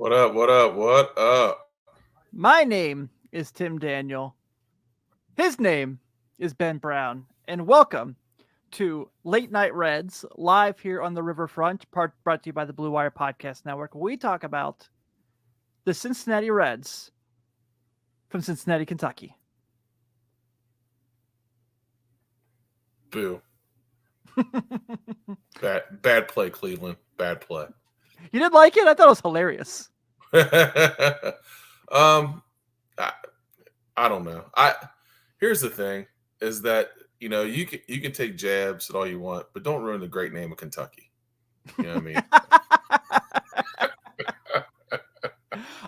What up? What up? What up? My name is Tim Daniel. His name is Ben Brown. And welcome to Late Night Reds, live here on the Riverfront, brought to you by the Blue Wire Podcast Network. We talk about the Cincinnati Reds from Cincinnati, Kentucky. Boo. Bad play, Cleveland. Bad play. You didn't like it? I thought it was hilarious. um, I, I don't know. Here's the thing: is that you can take jabs at all you want, but don't ruin the great name of Kentucky. You know what I mean?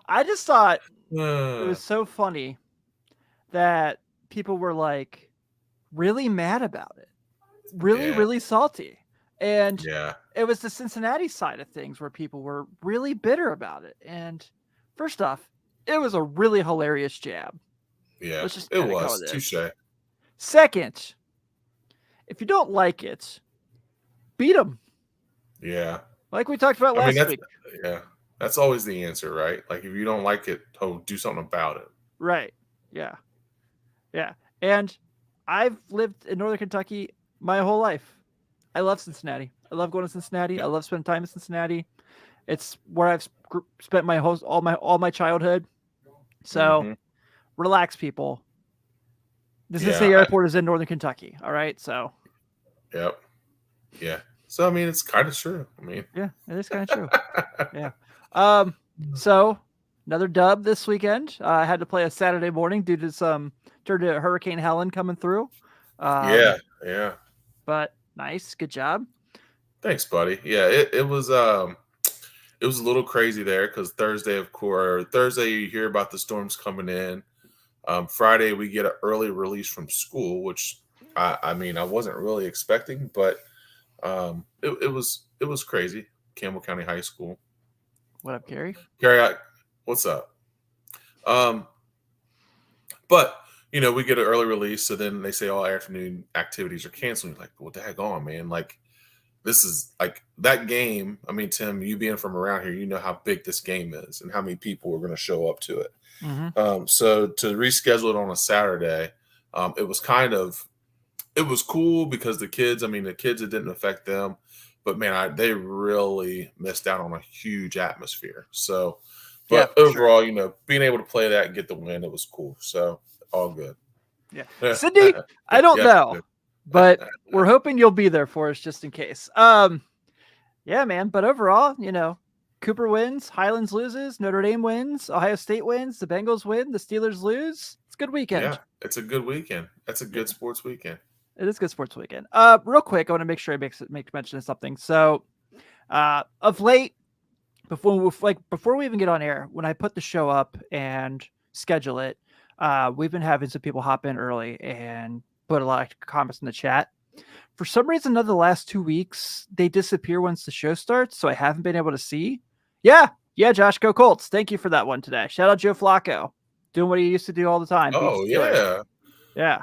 I just thought it mean? was so funny that people were like really mad about it, really salty. And it was the Cincinnati side of things where people were really bitter about it. And first off, it was a really hilarious jab. Yeah, it was. Touché. Second, if you don't like it, beat them. Yeah. Like we talked about last week. Yeah. That's always the answer, right? Like if you don't like it, do something about it. Right. Yeah. Yeah. And I've lived in Northern Kentucky my whole life. I love Cincinnati. I love going to Cincinnati. I love spending time in Cincinnati. It's where I've spent all my childhood. So relax, people. The Cincinnati airport is in Northern Kentucky. All right. So. Yep. Yeah. So I mean, it's kind of true. I mean. Yeah, it is kind of true. Yeah. So another dub this weekend. I had to play a Saturday morning due to Hurricane Helen coming through. Yeah. But nice, good job. Thanks, buddy. Yeah, it was a little crazy there because Thursday you hear about the storms coming in. Friday we get an early release from school, which I mean I wasn't really expecting, but it was crazy. Campbell County High School. What up, Gary? Gary, what's up? But we get an early release, so then they say all afternoon activities are canceled. Like, what the heck on, man? Like, this is like that game. I mean, Tim, you being from around here, you know how big this game is and how many people are going to show up to it. So to reschedule it on a Saturday, it was cool because the kids, it didn't affect them, but man, they really missed out on a huge atmosphere. So, but overall, being able to play that and get the win, it was cool. So all good. Yeah. Sydney, I don't know, but we're hoping you'll be there for us just in case. Yeah, man. But overall, Cooper wins, Highlands loses, Notre Dame wins, Ohio State wins, the Bengals win, the Steelers lose. It's a good weekend. Yeah, it's a good weekend. That's a good sports weekend. It is a good sports weekend. Real quick, I want to make sure I make mention of something. So, of late, before we even get on air, when I put the show up and schedule it, we've been having some people hop in early and put a lot of comments in the chat. For some reason, the last 2 weeks, they disappear once the show starts, so I haven't been able to see. Yeah, Josh, go Colts. Thank you for that one today. Shout out Joe Flacco, doing what he used to do all the time. Oh, yeah. Yeah.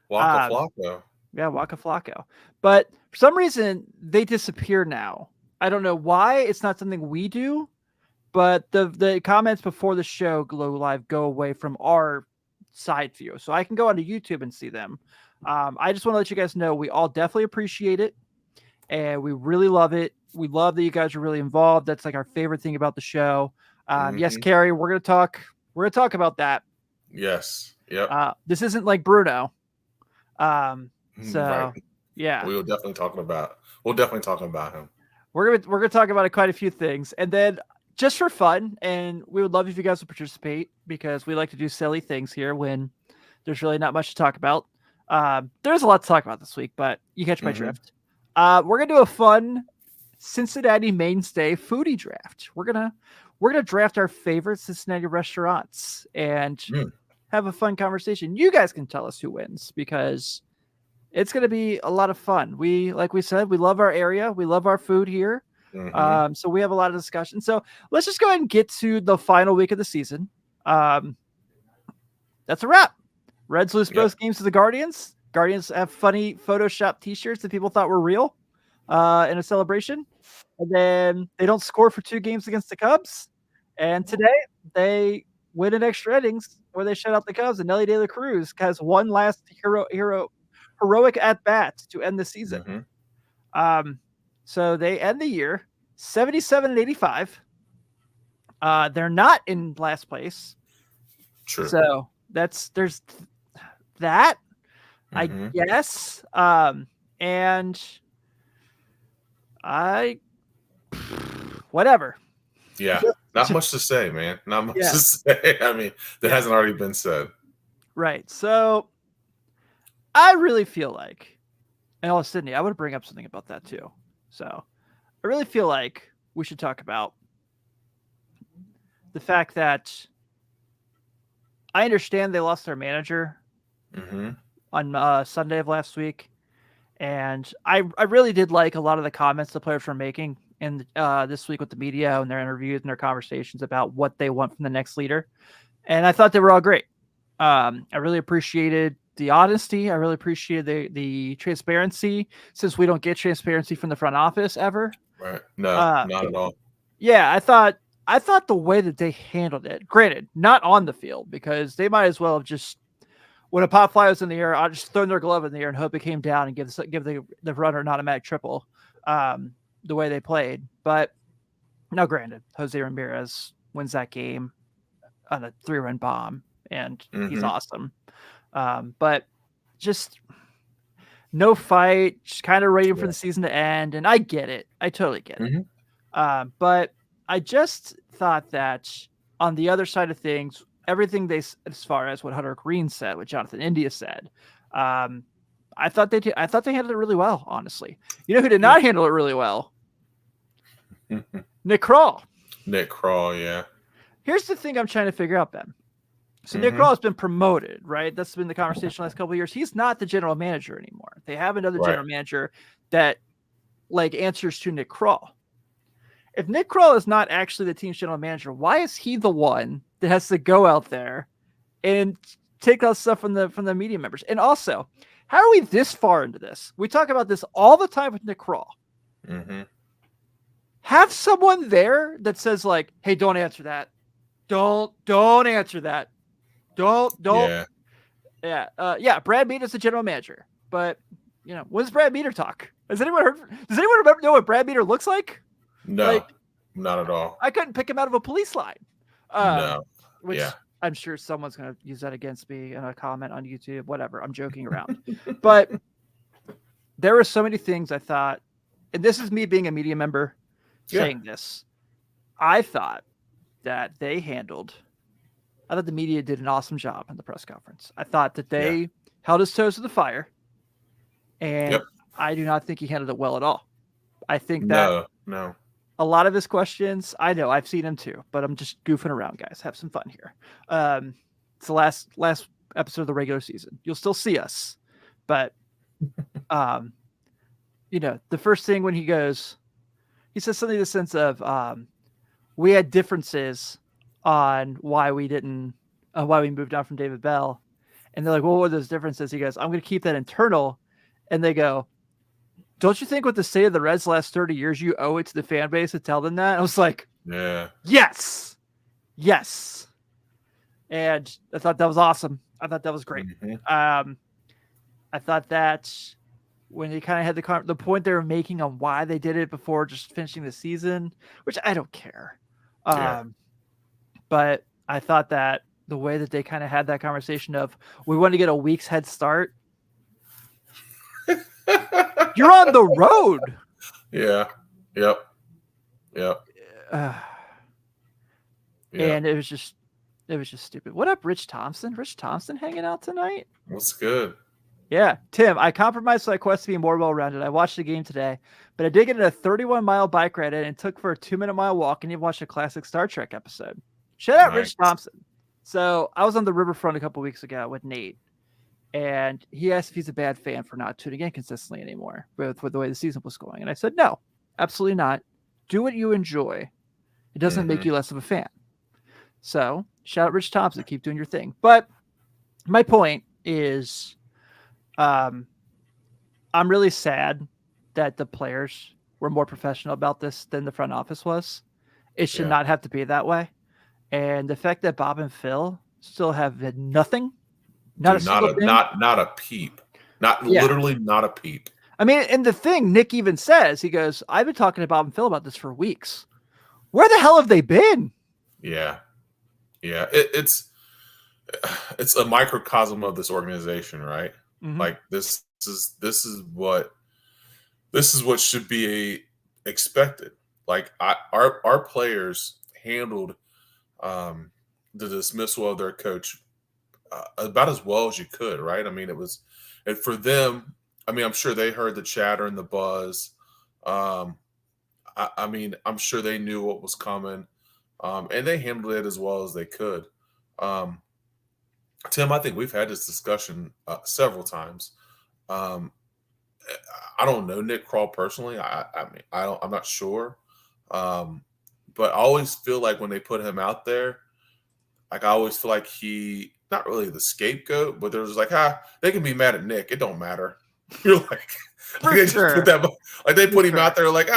Waka Flacco. Yeah, Waka Flacco. But for some reason, they disappear now. I don't know why. It's not something we do, but the comments before the show go live go away from our side view. So I can go onto YouTube and see them. I just want to let you guys know we all definitely appreciate it, and we really love it. We love that you guys are really involved. That's like our favorite thing about the show. Yes, Carrie, we're gonna talk about that. Yes. Yep. This isn't like Bruno. So right. Yeah, we'll definitely talking about him. We're gonna talk about quite a few things, and then just for fun, and we would love if you guys would participate because we like to do silly things here when there's really not much to talk about. There's a lot to talk about this week, but you catch my drift. We're gonna do a fun Cincinnati mainstay foodie draft. We're gonna draft our favorite Cincinnati restaurants and have a fun conversation. You guys can tell us who wins because it's gonna be a lot of fun. Like we said, we love our area, we love our food here. So we have a lot of discussion. So let's just go ahead and get to the final week of the season. That's a wrap. Reds lose both games to the Guardians. Guardians have funny Photoshop t-shirts that people thought were real in a celebration. And then they don't score for 2 games against the Cubs. And today they win in extra innings where they shut out the Cubs, and Nelly De La Cruz has one last heroic at bat to end the season. Mm-hmm. So they end the year 77-85. They're not in last place. True. So there's that, I Mm-hmm. guess. And whatever. Yeah. Not much to say, man. Not much Yeah. to say. I mean, that hasn't already been said. Right. So I really feel like, and Sydney, I would bring up something about that too. So I really feel like we should talk about the fact that I understand they lost their manager on Sunday of last week. And I really did like a lot of the comments the players were making in this week with the media and their interviews and their conversations about what they want from the next leader. And I thought they were all great. I really appreciated the honesty. I really appreciated the transparency, since we don't get transparency from the front office ever. Right. No, not at all. Yeah, I thought the way that they handled it, granted, not on the field, because they might as well have just, when a pop fly was in the air, I'll just throw their glove in the air and hope it came down and give the runner an automatic triple, the way they played. But now, granted, Jose Ramirez wins that game on a 3-run bomb, and he's awesome. But just no fight, just kind of waiting for the season to end. And I get it. I totally get it. But I just thought that on the other side of things, everything as far as what Hunter Green said, what Jonathan India said, I thought they handled it really well, honestly. You know who did not handle it really well? Nick Krall. Nick Krall, yeah. Here's the thing I'm trying to figure out, Ben. So Nick Krall has been promoted, right? That's been the conversation the last couple of years. He's not the general manager anymore. They have another general manager that answers to Nick Krall. If Nick Krall is not actually the team's general manager, why is he the one that has to go out there and take out stuff from the media members? And also, how are we this far into this? We talk about this all the time with Nick Krall. Have someone there that says like, "Hey, don't answer that. Don't answer that. Don't." Yeah. Brad Meader's the general manager, but when does Brad Meader talk? Does anyone know what Brad Meader looks like? No, not at all. I couldn't pick him out of a police line. No. Which I'm sure someone's going to use that against me in a comment on YouTube, whatever. I'm joking around. But there were so many things I thought, and this is me being a media member saying this, I thought that I thought the media did an awesome job in the press conference. I thought that they held his toes to the fire, and I do not think he handled it well at all. I think that a lot of his questions, I know I've seen him too, but I'm just goofing around, guys. Have some fun here. It's the last episode of the regular season. You'll still see us, but the first thing when he says something in the sense of we had differences on why we moved on from David Bell, and they're like, "Well, what were those differences?" He goes, "I'm going to keep that internal," and they go, "Don't you think with the state of the Reds the last 30 years, you owe it to the fan base to tell them that?" I was like, yes. And I thought that was awesome. I thought that was great. I thought that when they kind of had the point they were making on why they did it before just finishing the season, which I don't care. But I thought that the way that they kind of had that conversation of, we want to get a week's head start. You're on the road. Yeah. Yep. And it was just stupid. What up, Rich Thompson? Rich Thompson hanging out tonight? What's good? Yeah. Tim, I compromised my quest to be more well-rounded. I watched the game today, but I did get in a 31-mile bike ride and took for a 2-minute mile walk and even watched a classic Star Trek episode. Shout out Rich Thompson. So I was on the riverfront a couple weeks ago with Nate, and he asked if he's a bad fan for not tuning in consistently anymore with the way the season was going. And I said, no, absolutely not. Do what you enjoy. It doesn't make you less of a fan. So shout out Rich Thompson. Keep doing your thing. But my point is, I'm really sad that the players were more professional about this than the front office was. It should not have to be that way. And the fact that Bob and Phil still have had nothing, not a Dude, single thing. not a peep. Not Yeah. literally not a peep. I mean, and the thing Nick even says, he goes, I've been talking to Bob and Phil about this for weeks. Where the hell have they been? Yeah. Yeah. It's a microcosm of this organization, right? Mm-hmm. Like this is what should be expected. Like our players handled the dismissal of their coach about as well as you could, right? I mean, it was, and for them, I mean, I'm sure they heard the chatter and the buzz. Um, I mean, I'm sure they knew what was coming, and they handled it as well as they could. Um, Tim, I think we've had this discussion several times. Um, I don't know Nick Kroll personally. I mean, I'm not sure. Um, but I always feel like when they put him out there, like I always feel like he not really the scapegoat, but there's like, they can be mad at Nick. It don't matter. You're like they just put that, like they put him out there like,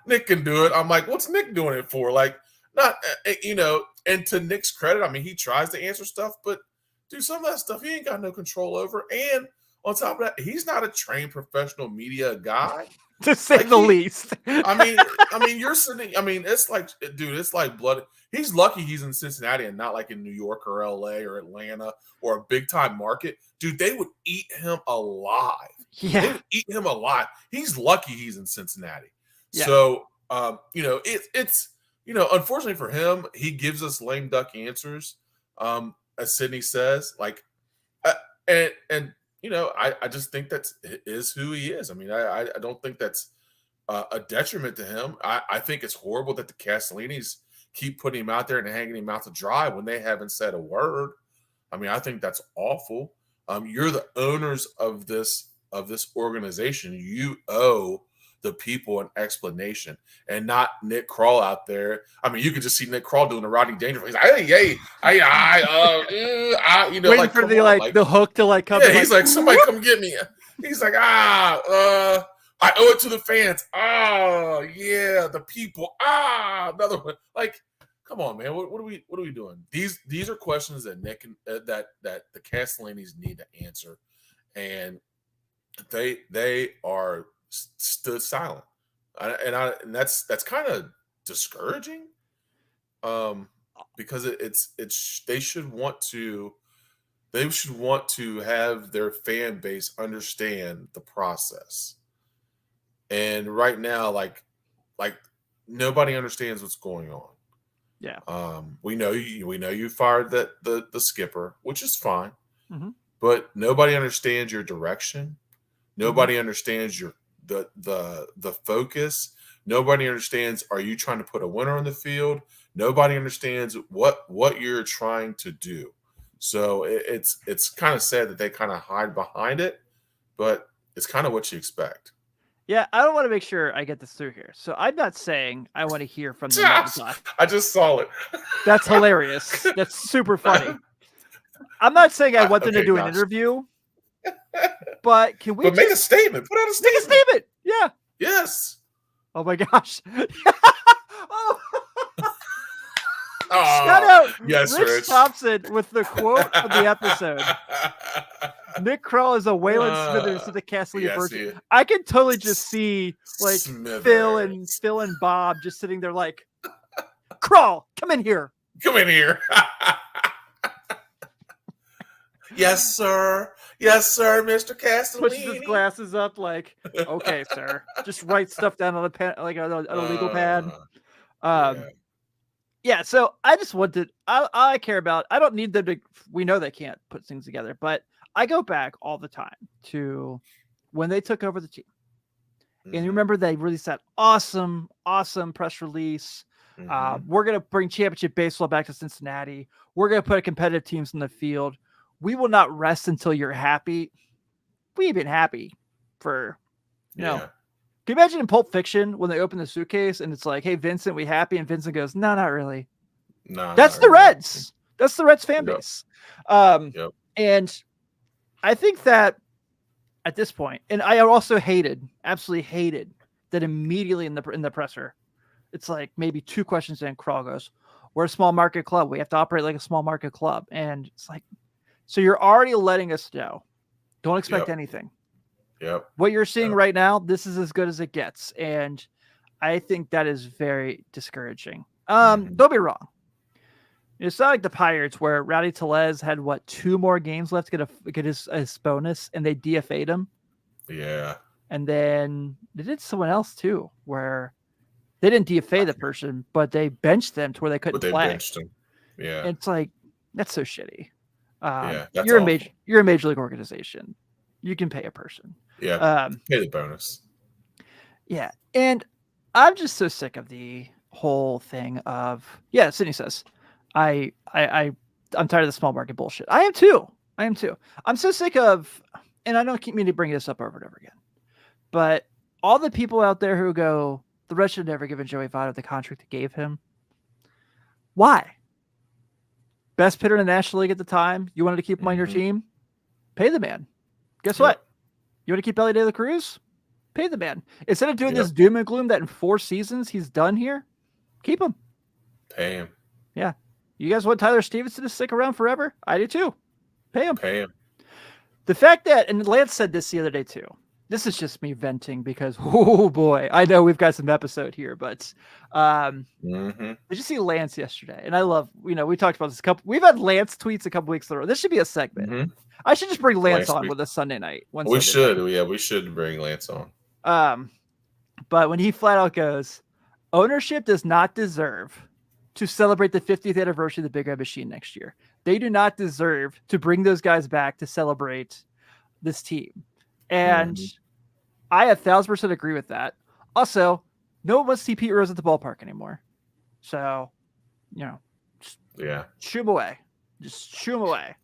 Nick can do it. I'm like, what's Nick doing it for? Like, not and to Nick's credit, I mean, he tries to answer stuff, but dude, some of that stuff he ain't got no control over. And on top of that, he's not a trained professional media guy. To say the least. I mean, you're sitting. I mean, it's like, dude, it's like blood. He's lucky he's in Cincinnati and not like in New York or LA or Atlanta or a big time market. Dude, they would eat him alive. Yeah, they would eat him alive. He's lucky he's in Cincinnati. Yeah. So, it's unfortunately for him, he gives us lame duck answers. As Sydney says, like, and I just think that is who he is. I mean, I don't think that's a detriment to him. I think it's horrible that the Castellinis keep putting him out there and hanging him out to dry when they haven't said a word. I mean, I think that's awful. You're the owners of this organization. You owe the people an explanation, and not Nick Kroll out there. I mean, you could just see Nick Kroll doing the Rodney Dangerfield. He's like, hey, waiting like for the hook to like come. Yeah, he's like, somebody come get me. He's like, I owe it to the fans. Oh yeah, the people. Another one. Like, come on, man. What are we doing? These are questions that Nick and that the Castellinis need to answer, and they are stood silent, and that's kind of discouraging, because it's they should want to have their fan base understand the process, and right now, like nobody understands what's going on. Yeah. We know you fired the skipper, which is fine, mm-hmm. but nobody understands your direction. Nobody understands the focus. Nobody understands, are you trying to put a winner on the field? Nobody understands what you're trying to do. So it's kind of sad that they kind of hide behind it, but it's kind of what you expect. Yeah, I don't want to make sure I get this through here. So I'm not saying I want to hear from the I just saw it. That's hilarious. That's super funny. I'm not saying I want them to do an interview, but can we make a statement? Put out a statement. Make a statement. Yeah. Yes. Oh my gosh. Oh. Shout out Rich Thompson with the quote of the episode. Nick Kroll is a Waylon Smithers to the Castellini version. I can totally just see like Smithers. Phil and Bob just sitting there like, Kroll, come in here. Come in here. Yes, sir. Yes, sir, Mr. Castellini. Pushes his glasses up like, okay, sir. Just write stuff down on a pen, like on a legal pad. Yeah, so I just wanted, I care about, I don't need them to, we know they can't put things together, but I go back all the time to when they took over the team. Mm-hmm. And you remember they released that awesome press release. Mm-hmm. We're going to bring championship baseball back to Cincinnati. We're going to put competitive teams in the field. We will not rest until you're happy. We've been happy for, no. Can you imagine in Pulp Fiction when they open the suitcase and it's like, hey, Vincent, we happy? And Vincent goes, no, not really. No, that's the Reds. That's the Reds fan base. And I think that at this point, and I also absolutely hated that immediately in the presser, it's like maybe two questions in, Kroll goes, We're a small market club. We have to operate like a small market club. And it's like, so you're already letting us know. Don't expect Yep. anything. Yep. What you're seeing Yep. right now, this is as good as it gets. And I think that is very discouraging. Hmm. Don't be wrong. It's not like the Pirates where Rowdy Tellez had 2 more games left to get his bonus, and they DFA'd him. Yeah. And then they did someone else too, where they didn't DFA the person, but they benched them to where they couldn't But they play. benched him. Yeah. And it's like, that's so shitty. Yeah. That's You're a awful. major league organization. You can pay a person. Yeah. Pay the bonus. Yeah, and I'm just so sick of the whole thing of Sydney says, I'm tired of the small market bullshit. I am too. I'm so sick of, and I don't keep meaning to bring this up over and over again, but all the people out there who go, the Reds should have never given Joey Votto the contract they gave him. Why? Best hitter in the National League at the time. You wanted to keep him on your team? Pay the man. Guess what? You want to keep Ellie De La Cruz? Pay the man. Instead of doing this doom and gloom that in 4 seasons he's done here, keep him. Pay him. Yeah. You guys want Tyler Stevenson to stick around forever? I do too. Pay him. Pay him. The fact that, and Lance said this the other day too. This is just me venting because, oh boy, I know we've got some episode here, but did you see Lance yesterday? And I love, we talked about this we've had Lance tweets a couple weeks in a row. This should be a segment. Mm-hmm. I should just bring Lance on with a Sunday night. We should. Yeah, we should bring Lance on. But when he flat out goes, ownership does not deserve to celebrate the 50th anniversary of the Big Red Machine next year. They do not deserve to bring those guys back to celebrate this team. And I 1,000% agree with that. Also, no one wants to see Pete Rose at the ballpark anymore. So, shoo him away. Just shoo him away.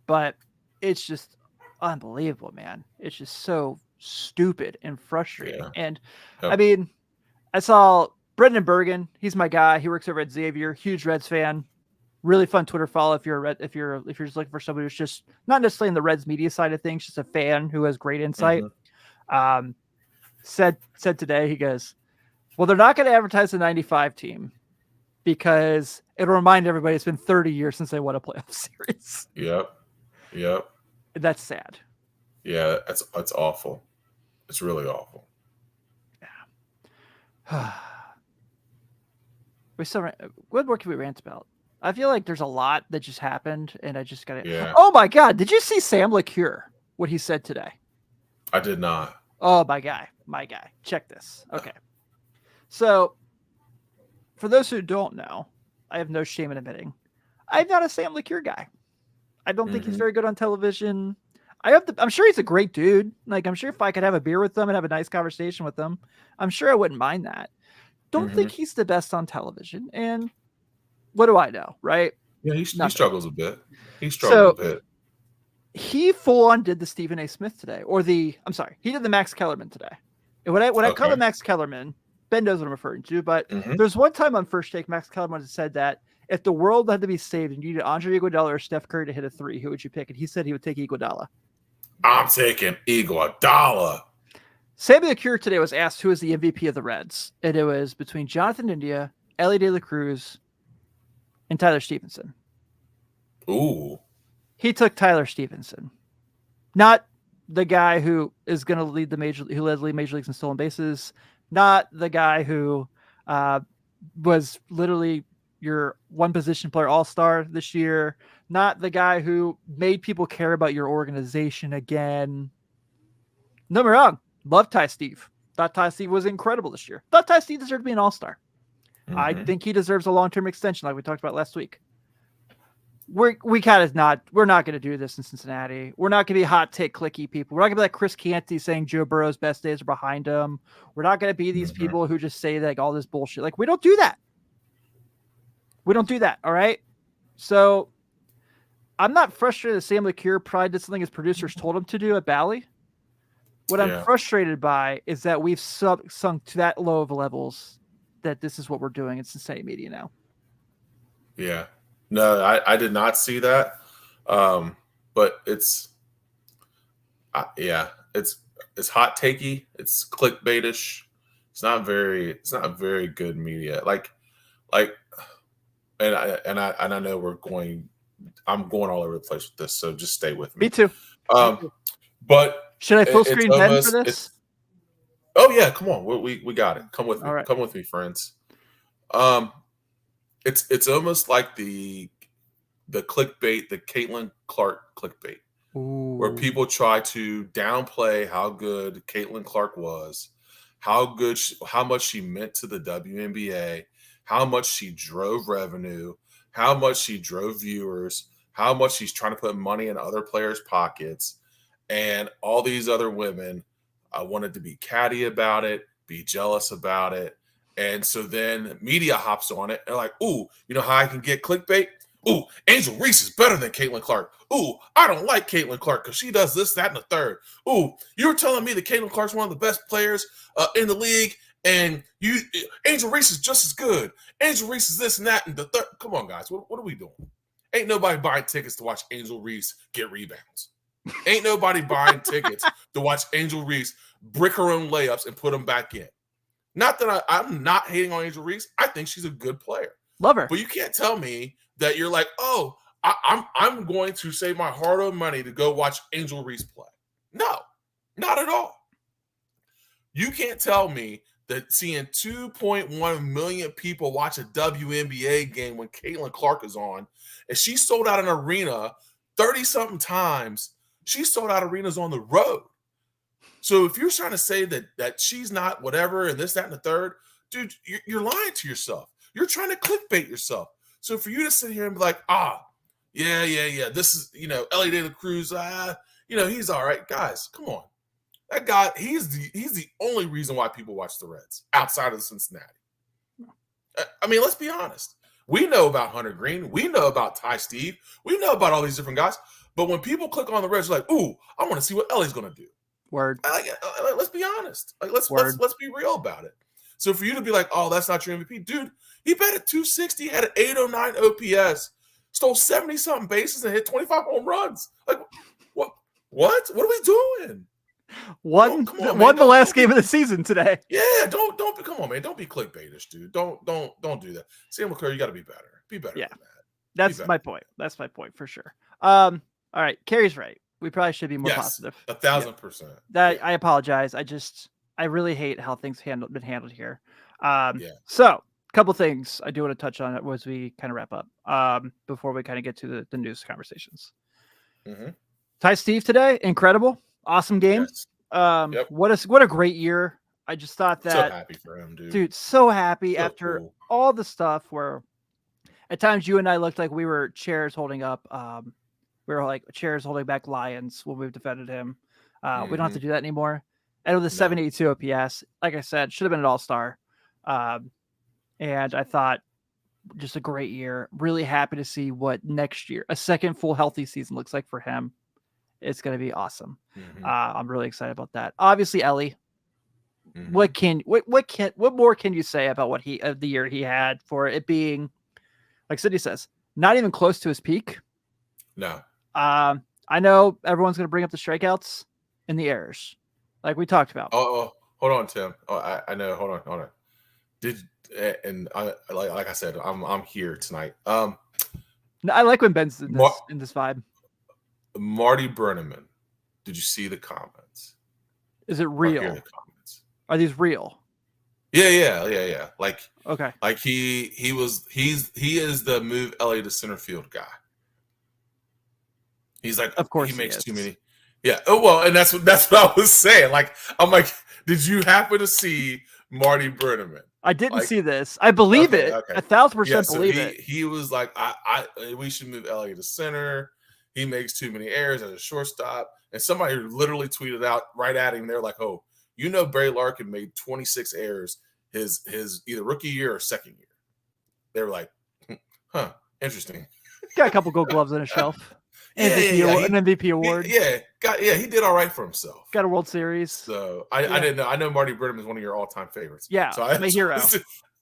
But it's just unbelievable, man. It's just so stupid and frustrating. Yeah. And I mean, I saw Brendan Bergen. He's my guy. He works over at Xavier. Huge Reds fan. Really fun Twitter follow if you're if you're just looking for somebody who's just not necessarily in the Reds media side of things, just a fan who has great insight. Said today, he goes, well, they're not going to advertise the 95 team because it'll remind everybody it's been 30 years since they won a playoff series. Yep. That's sad. Yeah, that's awful. It's really awful. Yeah. What more can we rant about? I feel like there's a lot that just happened, and I just got to. Yeah. Oh my God! Did you see Sam LeCure? What he said today? I did not. Oh, my guy. Check this. Okay. So, for those who don't know, I have no shame in admitting, I'm not a Sam LeCure guy. I don't think he's very good on television. I'm sure he's a great dude. Like, I'm sure if I could have a beer with him and have a nice conversation with him, I'm sure I wouldn't mind that. Don't think he's the best on television. And what do I know, right? Yeah, he struggles a bit. He full on did the Stephen A. Smith today, he did the Max Kellerman today. And when I call him Max Kellerman, Ben knows what I'm referring to, but there's one time on First Take, Max Kellerman said that if the world had to be saved and you needed Andre Iguodala or Steph Curry to hit a 3, who would you pick? And he said he would take Iguodala. I'm taking Iguodala. Sammy LeCure today was asked who is the MVP of the Reds, and it was between Jonathan India, Ellie De La Cruz, and Tyler Stevenson. Ooh. He took Tyler Stevenson, not the guy who is going to lead major leagues in stolen bases, not the guy who was literally your one position player all-star this year, not the guy who made people care about your organization again. No, me wrong. Love Ty Steve. Thought Ty Steve was incredible this year. Thought Ty Steve deserved to be an all-star. I think he deserves a long-term extension like we talked about last week. We're not going to do this in Cincinnati. We're not going to be hot take clicky people. We're not going to be like Chris Canty saying Joe Burrow's best days are behind him. We're not going to be these people who just say like all this bullshit. Like, we don't do that. All right. So I'm not frustrated that Sam LeCure probably did something his producers told him to do at Bally. What I'm frustrated by is that we've sunk to that low of levels that this is what we're doing in Cincinnati media now. Yeah. No, I did not see that. But it's hot takey. It's clickbaitish. It's not very good media. Like, and I know I'm going all over the place with this, so just stay with Me me. too. Me Um, too. but Should I full it's screen Ben for almost this? it's oh yeah, come on, we got it. All right. Come with me, friends. Um, it's almost like the clickbait, the Caitlin Clark clickbait, where Ooh. people try to downplay how good Caitlin Clark was, how much she meant to the WNBA, how much she drove revenue, how much she drove viewers, how much she's trying to put money in other players' pockets, and all these other women wanted to be catty about it, be jealous about it. And so then media hops on it and like, ooh, you know how I can get clickbait? Ooh, Angel Reese is better than Caitlin Clark. Ooh, I don't like Caitlin Clark because she does this, that, and the third. Ooh, you were telling me that Caitlin Clark's one of the best players in the league, and Angel Reese is just as good. Angel Reese is this and that, and the third. Come on, guys, what are we doing? Ain't nobody buying tickets to watch Angel Reese get rebounds. Ain't nobody buying tickets to watch Angel Reese brick her own layups and put them back in. Not that I'm not hating on Angel Reese. I think she's a good player. Love her. But you can't tell me that you're like, oh, I'm going to save my hard-earned money to go watch Angel Reese play. No, not at all. You can't tell me that seeing 2.1 million people watch a WNBA game when Caitlin Clark is on, and she sold out an arena 30-something times. She sold out arenas on the road. So if you're trying to say that she's not whatever and this, that, and the third, dude, you're lying to yourself. You're trying to clickbait yourself. So for you to sit here and be like, yeah, this is, Ellie De La Cruz, he's all right. Guys, come on. That guy, he's the only reason why people watch the Reds outside of Cincinnati. I mean, let's be honest. We know about Hunter Green. We know about Ty Steve. We know about all these different guys. But when people click on the Reds, they're like, ooh, I want to see what Ellie's going to do. Word. Let's be honest. Let's be real about it. So for you to be like, oh, that's not your MVP, dude. He batted 260, had an 809 OPS, stole 70-something bases, and hit 25 home runs. Like, what? What are we doing? Won the last game of the season today. Yeah, don't come on, man. Don't be clickbaitish, dude. Don't do that. Sam McClure, you got to be better. Be better than that. That's my point. That's my point for sure. All right, Carrie's right. We probably should be more positive. 1,000%. I apologize. I really hate how things been handled here. So a couple things I do want to touch on as we kind of wrap up before we kind of get to the news conversations. Mm-hmm. Ty Steve today, incredible, awesome game. Yes. What a great year. I just thought that, so happy for him, dude. So happy so after cool. all the stuff where at times you and I looked like we were chairs holding up. We were like chairs holding back lions when we've defended him. We don't have to do that anymore. And with the 782 OPS, like I said, should have been an all-star. And I thought just a great year. Really happy to see what next year, a second full healthy season looks like for him. It's going to be awesome. Mm-hmm. I'm really excited about that. Obviously, Ellie. Mm-hmm. What more can you say about the year he had for it being, like Sydney says, not even close to his peak? No. I know everyone's going to bring up the strikeouts and the errors, like we talked about. Oh, hold on, Tim. Oh, I know. Hold on. Like I said, I'm here tonight. I like when Ben's in this vibe. Marty Brenneman, did you see the comments? Is it real? Hear the comments. Are these real? Yeah. Like, okay. Like he is the move Ellie to center field guy. He's like, of course he makes too many. Yeah. Oh well, and that's what I was saying. Like, I'm like, did you happen to see Marty Brenneman? I didn't see this. I believe it. Okay. 1,000% believe it. He was like, we should move Ellie to center. He makes too many errors as a shortstop. And somebody literally tweeted out right at him. They're like, oh, Barry Larkin made 26 errors his either rookie year or second year. They were like, huh, interesting. Got a couple gold gloves on his shelf. An MVP award. He did all right for himself. Got a World Series. So I didn't know. I know Marty Brenneman is one of your all-time favorites. Yeah, so my hero.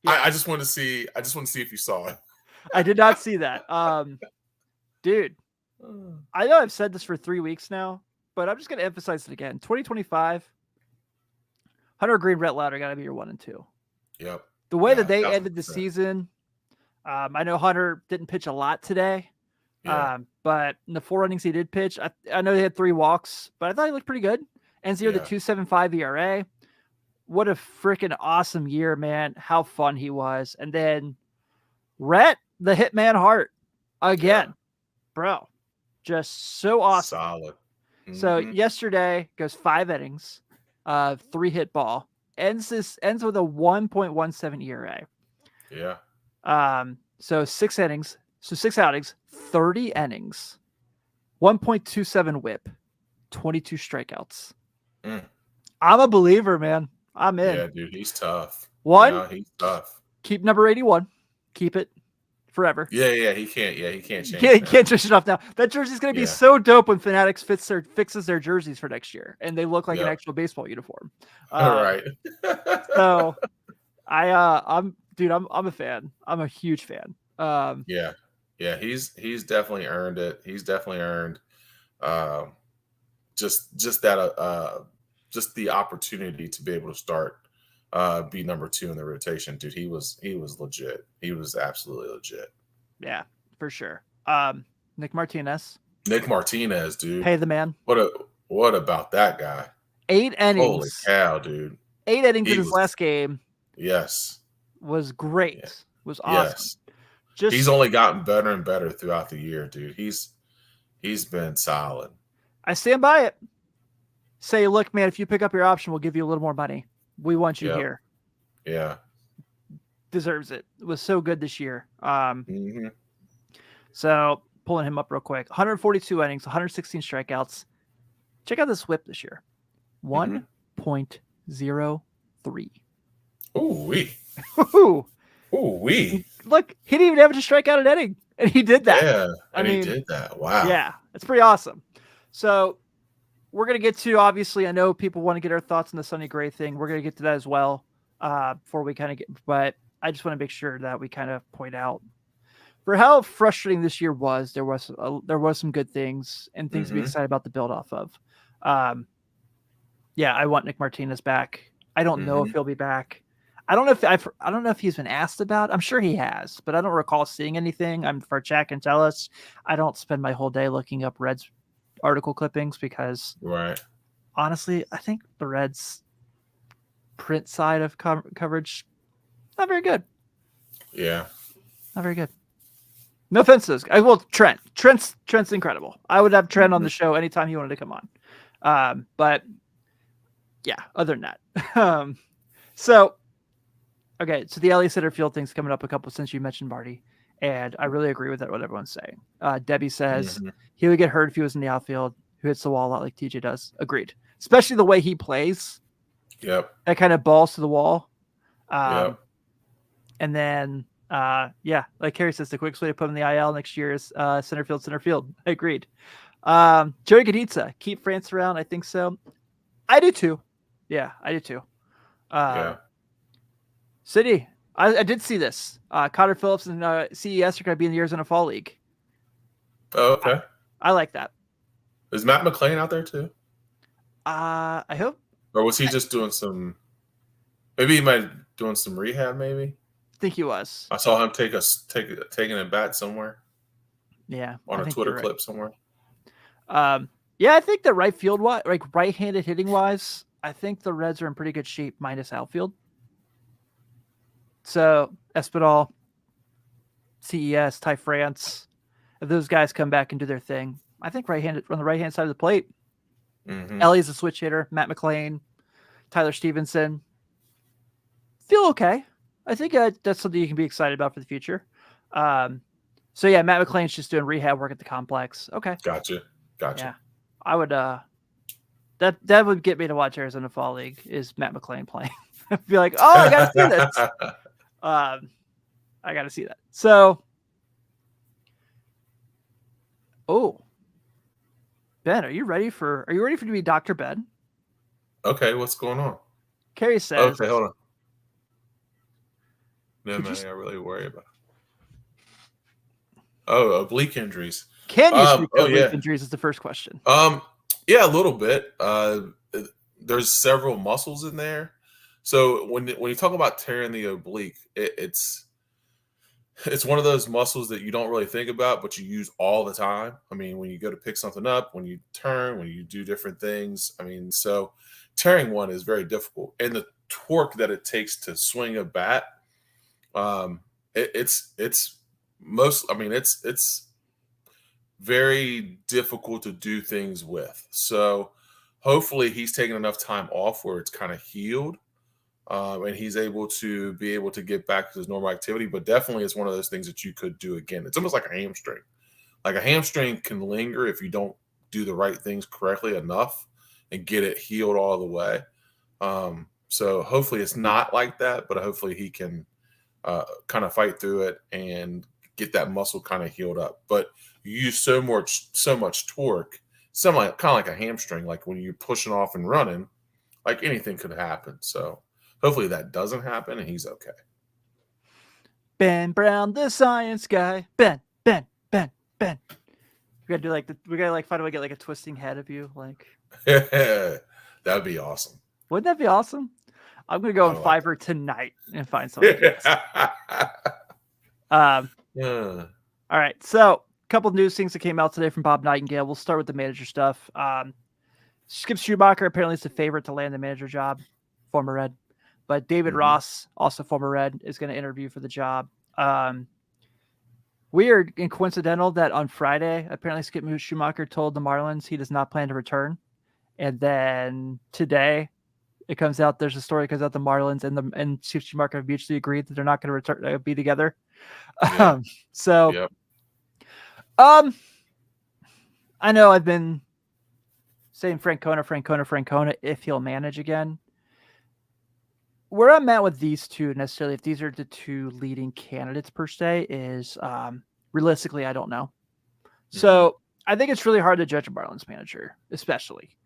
I just wanted to see. I just want to see if you saw it. I did not see that. Dude, I know I've said this for 3 weeks now, but I'm just going to emphasize it again. 2025, Hunter Green, Brett Lauder got to be your 1 and 2. Yep. The way that Yeah. they ended the 1000%. season, I know Hunter didn't pitch a lot today, Yeah. but in the 4 innings he did pitch, I know they had 3 walks, but I thought he looked pretty good. Ends the year with a 2.75 ERA. What a freaking awesome year, man. How fun he was. And then Rhett, the Hitman Hart, again, bro, just so awesome. Solid. So yesterday goes 5 innings, 3 hit ball, ends with a 1.17 ERA. Yeah. So 6 innings, 6 outings, 30 innings, 1.27 whip, 22 strikeouts. I'm a believer, man. I'm in. Yeah, dude, he's tough. One, he's tough. Keep number 81. Keep it forever. Yeah, he can't. Yeah, he can't change. He can't change it off now. That jersey's going to be so dope when Fanatics fixes their jerseys for next year, and they look like an actual baseball uniform. All right. So, I'm a fan. I'm a huge fan. Yeah. He's definitely earned it. He's definitely earned just that just the opportunity to be able to start be number 2 in the rotation. Dude, he was legit. He was absolutely legit. Yeah, for sure. Nick Martinez, dude. Pay the man. What about that guy? 8 innings. Holy cow, dude. 8 innings in his last game. Yes. Was great. Yeah. Was awesome. Yes. He's only gotten better and better throughout the year, dude. He's been solid. I stand by it. Say, look, man, if you pick up your option, we'll give you a little more money. We want you here. Yeah. Deserves it. It was so good this year. So pulling him up real quick. 142 innings, 116 strikeouts. Check out this whip this year. 1.03. Ooh-wee. Ooh-wee. Look, he didn't even have to strike out an inning. And he did that. Yeah, he did that. Wow. Yeah, it's pretty awesome. So we're going to get to, obviously, I know people want to get our thoughts on the Sonny Gray thing. We're going to get to that as well before we kind of get, but I just want to make sure that we kind of point out for how frustrating this year was. There was some good things and things to be excited about the build off of. Yeah, I want Nick Martinez back. I don't know if he'll be back. I don't know if he's been asked about. I'm sure he has, but I don't recall seeing anything. For Jack can tell us. I don't spend my whole day looking up Reds article clippings because, honestly, I think the Reds print side of coverage not very good. Yeah, not very good. No offenses. Trent's incredible. I would have Trent on the show anytime he wanted to come on. But yeah, other than that. So the Ellie Centerfield thing's coming up a couple since you mentioned Marty, and I really agree with what everyone's saying. Debbie says he would get hurt if he was in the outfield, who hits the wall a lot like TJ does. Agreed. Especially the way he plays. Yep. That kind of balls to the wall. Yep. And then, like Carrie says, the quickest way to put him in the IL next year is center field. I agreed. Joey Gaditza, keep France around. I think so. I do too. Yeah, I do too. City, I did see this. Cotter Phillips and CES are going to be in the Arizona Fall League. Oh, okay. I like that. Is Matt McClain out there too? I hope. Or was he just doing some? Maybe he might be doing some rehab. Maybe. I think he was. I saw him taking a bat somewhere. Yeah, on a Twitter clip somewhere. Yeah, I think the right field right-handed hitting wise, I think the Reds are in pretty good shape minus outfield. So Espinal, CES, Ty France, if those guys come back and do their thing, I think right-handed on the right-hand side of the plate. Ellie's a switch hitter. Matt McClain, Tyler Stevenson. Feel okay. I think that's something you can be excited about for the future. So yeah, Matt McClain's just doing rehab work at the complex. Okay. Gotcha. Yeah. I would that would get me to watch Arizona Fall League is Matt McClain playing. I'd be like, oh, I gotta see this. I gotta see that. So Ben, are you ready to be Dr. Ben? Okay, what's going on? Carrie says, okay, hold on. No, man, I really worry about. Oblique injuries. Can you speak of oblique injuries is the first question. Yeah, a little bit. There's several muscles in there. So when you talk about tearing the oblique, it's one of those muscles that you don't really think about, but you use all the time. I mean, when you go to pick something up, when you turn, when you do different things. I mean, so tearing one is very difficult, and the torque that it takes to swing a bat, it's most. I mean, it's very difficult to do things with. So hopefully he's taken enough time off where it's kind of healed, and he's able to get back to his normal activity. But definitely, it's one of those things that you could do again. It's almost like a hamstring. Like a hamstring can linger if you don't do the right things correctly enough and get it healed all the way. So hopefully, it's not like that. But hopefully, he can kind of fight through it and get that muscle kind of healed up. But you use so much torque, kind of like a hamstring. Like when you're pushing off and running, like anything could happen. So hopefully that doesn't happen and he's okay. Ben Brown, the science guy. Ben. We gotta find a way to get like a twisting head of you. Like that'd be awesome. Wouldn't that be awesome? I'm gonna go on Fiverr tonight and find something. Yeah. All right. So a couple of news things that came out today from Bob Nightingale. We'll start with the manager stuff. Skip Schumacher apparently is the favorite to land the manager job, former Red. But David Ross, also former Red, is going to interview for the job. Weird and coincidental that on Friday, apparently Skip Schumacher told the Marlins he does not plan to return. And then today, it comes out, there's a story that comes out the Marlins and Skip Schumacher have mutually agreed that they're not going to be together. Yeah. I know I've been saying Francona, if he'll manage again. Where I'm at with these two, necessarily, if these are the two leading candidates per se, is realistically, I don't know. So I think it's really hard to judge a Marlins manager, especially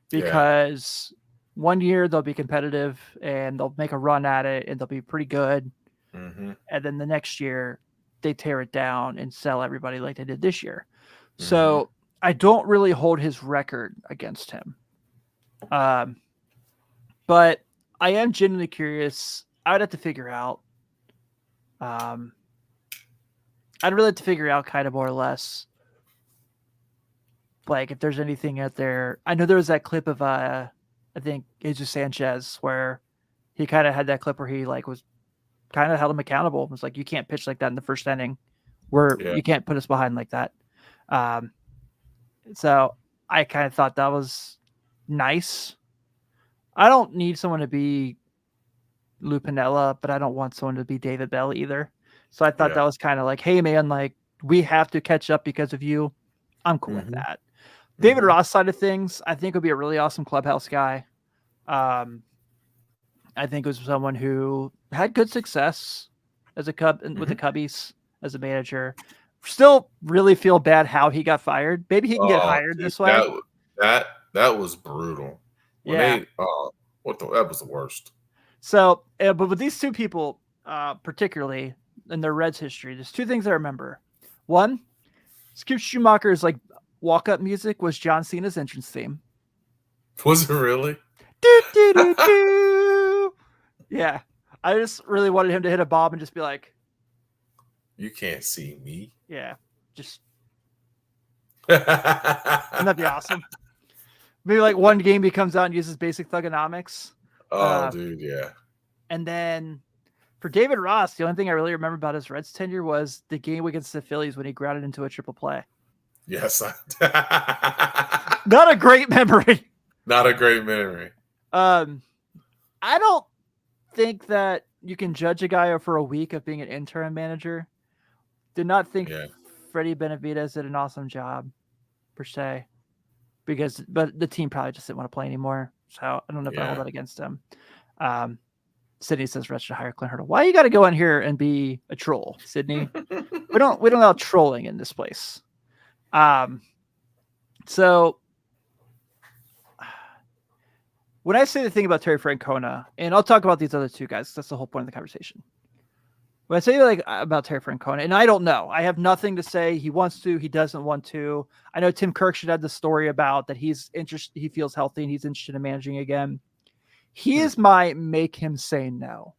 because 1 year they'll be competitive and they'll make a run at it and they'll be pretty good. And then the next year they tear it down and sell everybody like they did this year. So I don't really hold his record against him. But I am genuinely curious. I would have to figure out. I'd really have to figure out kind of more or less, like if there's anything out there. I know there was that clip of I think Jesus Sanchez where he kind of had that clip where he like was kind of held him accountable. It was like, you can't pitch like that in the first inning, where you can't put us behind like that. So I kind of thought that was nice. I don't need someone to be Lou Piniella, but I don't want someone to be David Bell either. So I thought that was kind of like, hey man, like we have to catch up because of you. I'm cool with that. David Ross side of things, I think would be a really awesome clubhouse guy. I think it was someone who had good success as a Cub with the Cubbies as a manager. Still really feel bad how he got fired. Maybe he can get hired this way. That was brutal. That was the worst. So, but with these two people, particularly in their Reds history, there's two things I remember. One, Skip Schumacher's like walk-up music was John Cena's entrance theme. Was it really? Do, do, do, do. Yeah. I just really wanted him to hit a bob and just be like, you can't see me. Yeah. Just. Wouldn't that be awesome? Maybe like one game he comes out and uses basic thugonomics. Oh, dude, yeah. And then for David Ross, the only thing I really remember about his Reds tenure was the game against the Phillies when he grounded into a triple play. Yes. Not a great memory. Not a great memory. I don't think that you can judge a guy for a week of being an interim manager. Did not think Freddie Benavidez did an awesome job, per se, but the team probably just didn't want to play anymore. So I don't know if I hold that against him. Sydney says Reds should hire Clint Hurdle. Why you got to go in here and be a troll, Sydney? we don't allow trolling in this place. So when I say the thing about Terry Francona, and I'll talk about these other two guys, that's the whole point of the conversation. When I say like about Terry Francona, and I don't know, I have nothing to say. He wants to, he doesn't want to. I know Tim Kirk should have the story about that he's interested, he feels healthy and he's interested in managing again. He is my make him say no.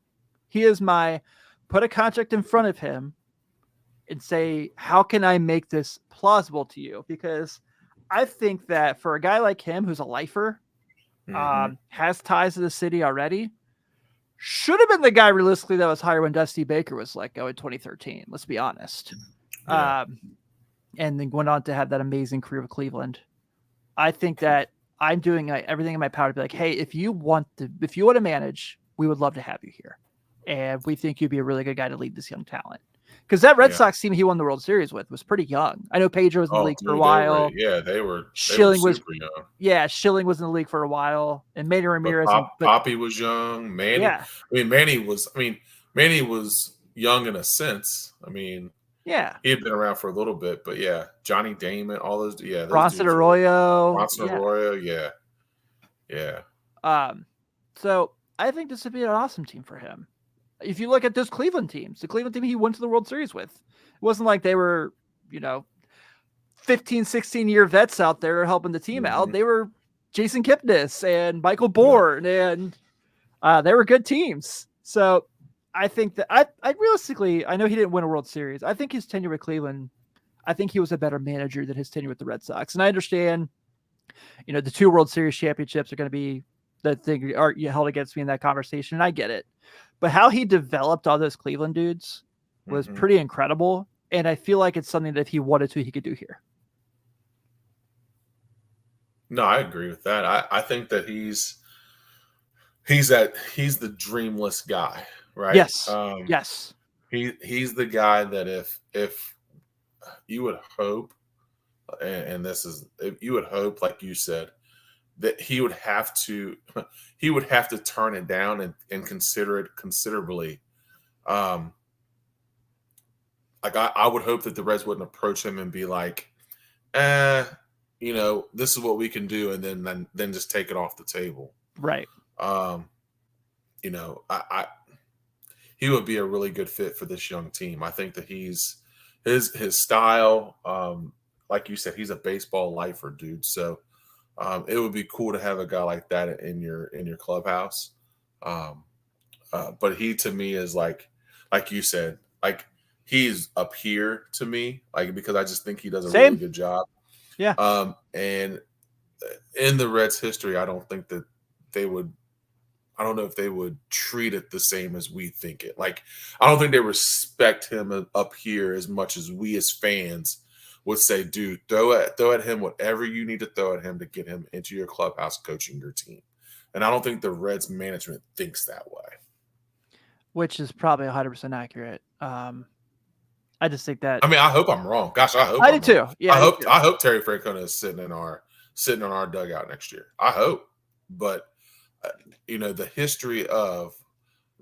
He is my put a contract in front of him and say, how can I make this plausible to you? Because I think that for a guy like him, who's a lifer, Mm-hmm. has ties to the city already, should have been the guy realistically that was hired when Dusty Baker was let go in 2013. Let's be honest. Yeah. And then went on to have that amazing career with Cleveland. I think that I'm doing everything in my power to be like, hey, if you want to manage, we would love to have you here, and we think you'd be a really good guy to lead this young talent. Because that Red Yeah. Sox team he won the World Series with was pretty young. I know Pedro was in the league for a while. They were Schilling was super young. Yeah, Schilling was in the league for a while, and Manny But Ramirez. Poppy was young. Manny, yeah, Manny was young in a sense. I mean, yeah, he had been around for a little bit, but yeah, Johnny Damon, all those, those Bronson dudes. Arroyo. Bronson Arroyo, yeah. So I think this would be an awesome team for him. If you look at those Cleveland teams, the Cleveland team he went to the World Series with, it wasn't like they were, 15, 16-year vets out there helping the team out. They were Jason Kipnis and Michael Bourne, and they were good teams. So I think that I realistically, I know he didn't win a World Series. I think his tenure with Cleveland, I think he was a better manager than his tenure with the Red Sox. And I understand, the 2 World Series championships are going to be the thing are held against me in that conversation. And I get it. But how he developed all those Cleveland dudes was pretty incredible. And I feel like it's something that if he wanted to, he could do here. No, I agree with that. I think that he's the dreamless guy, right? Yes. Yes. He's the guy that if you would hope, and this is, if you would hope, like you said, that he would have to turn it down and consider it considerably. Like I would hope that the Reds wouldn't approach him and be like, this is what we can do, and then just take it off the table. Right. He would be a really good fit for this young team. I think that his style, like you said, he's a baseball lifer, dude. So it would be cool to have a guy like that in your clubhouse. But he, to me, is like you said, like he's up here to me, like, because I just think he does a really good job. Yeah. And in the Reds' history, I don't think that they would. I don't know if they would treat it the same as we think it. Like, I don't think they respect him up here as much as we as fans would say, dude, throw at him whatever you need to throw at him to get him into your clubhouse coaching your team. And I don't think the Reds management thinks that way. Which is probably 100% accurate. I just think that. I mean, I hope I'm wrong. Gosh, I hope I do too. Yeah, I hope Terry Francona is sitting in our dugout next year. I hope, but the history of,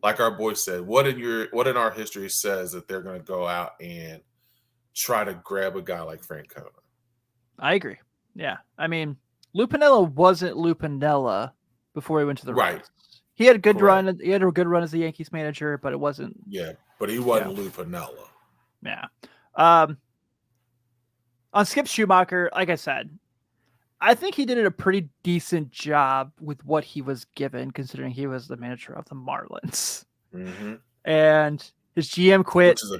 like our boy said, what in our history says that they're going to go out and try to grab a guy like Francona. I agree. Yeah, I mean, Lou Piniella wasn't Lou Piniella before he went to the Reds. He had a good run. He had a good run as the Yankees manager, but it wasn't. Yeah, but he wasn't Lou Piniella. Yeah. On Skip Schumacher, like I said, I think he did a pretty decent job with what he was given, considering he was the manager of the Marlins. Mm-hmm. And his GM quit. Which is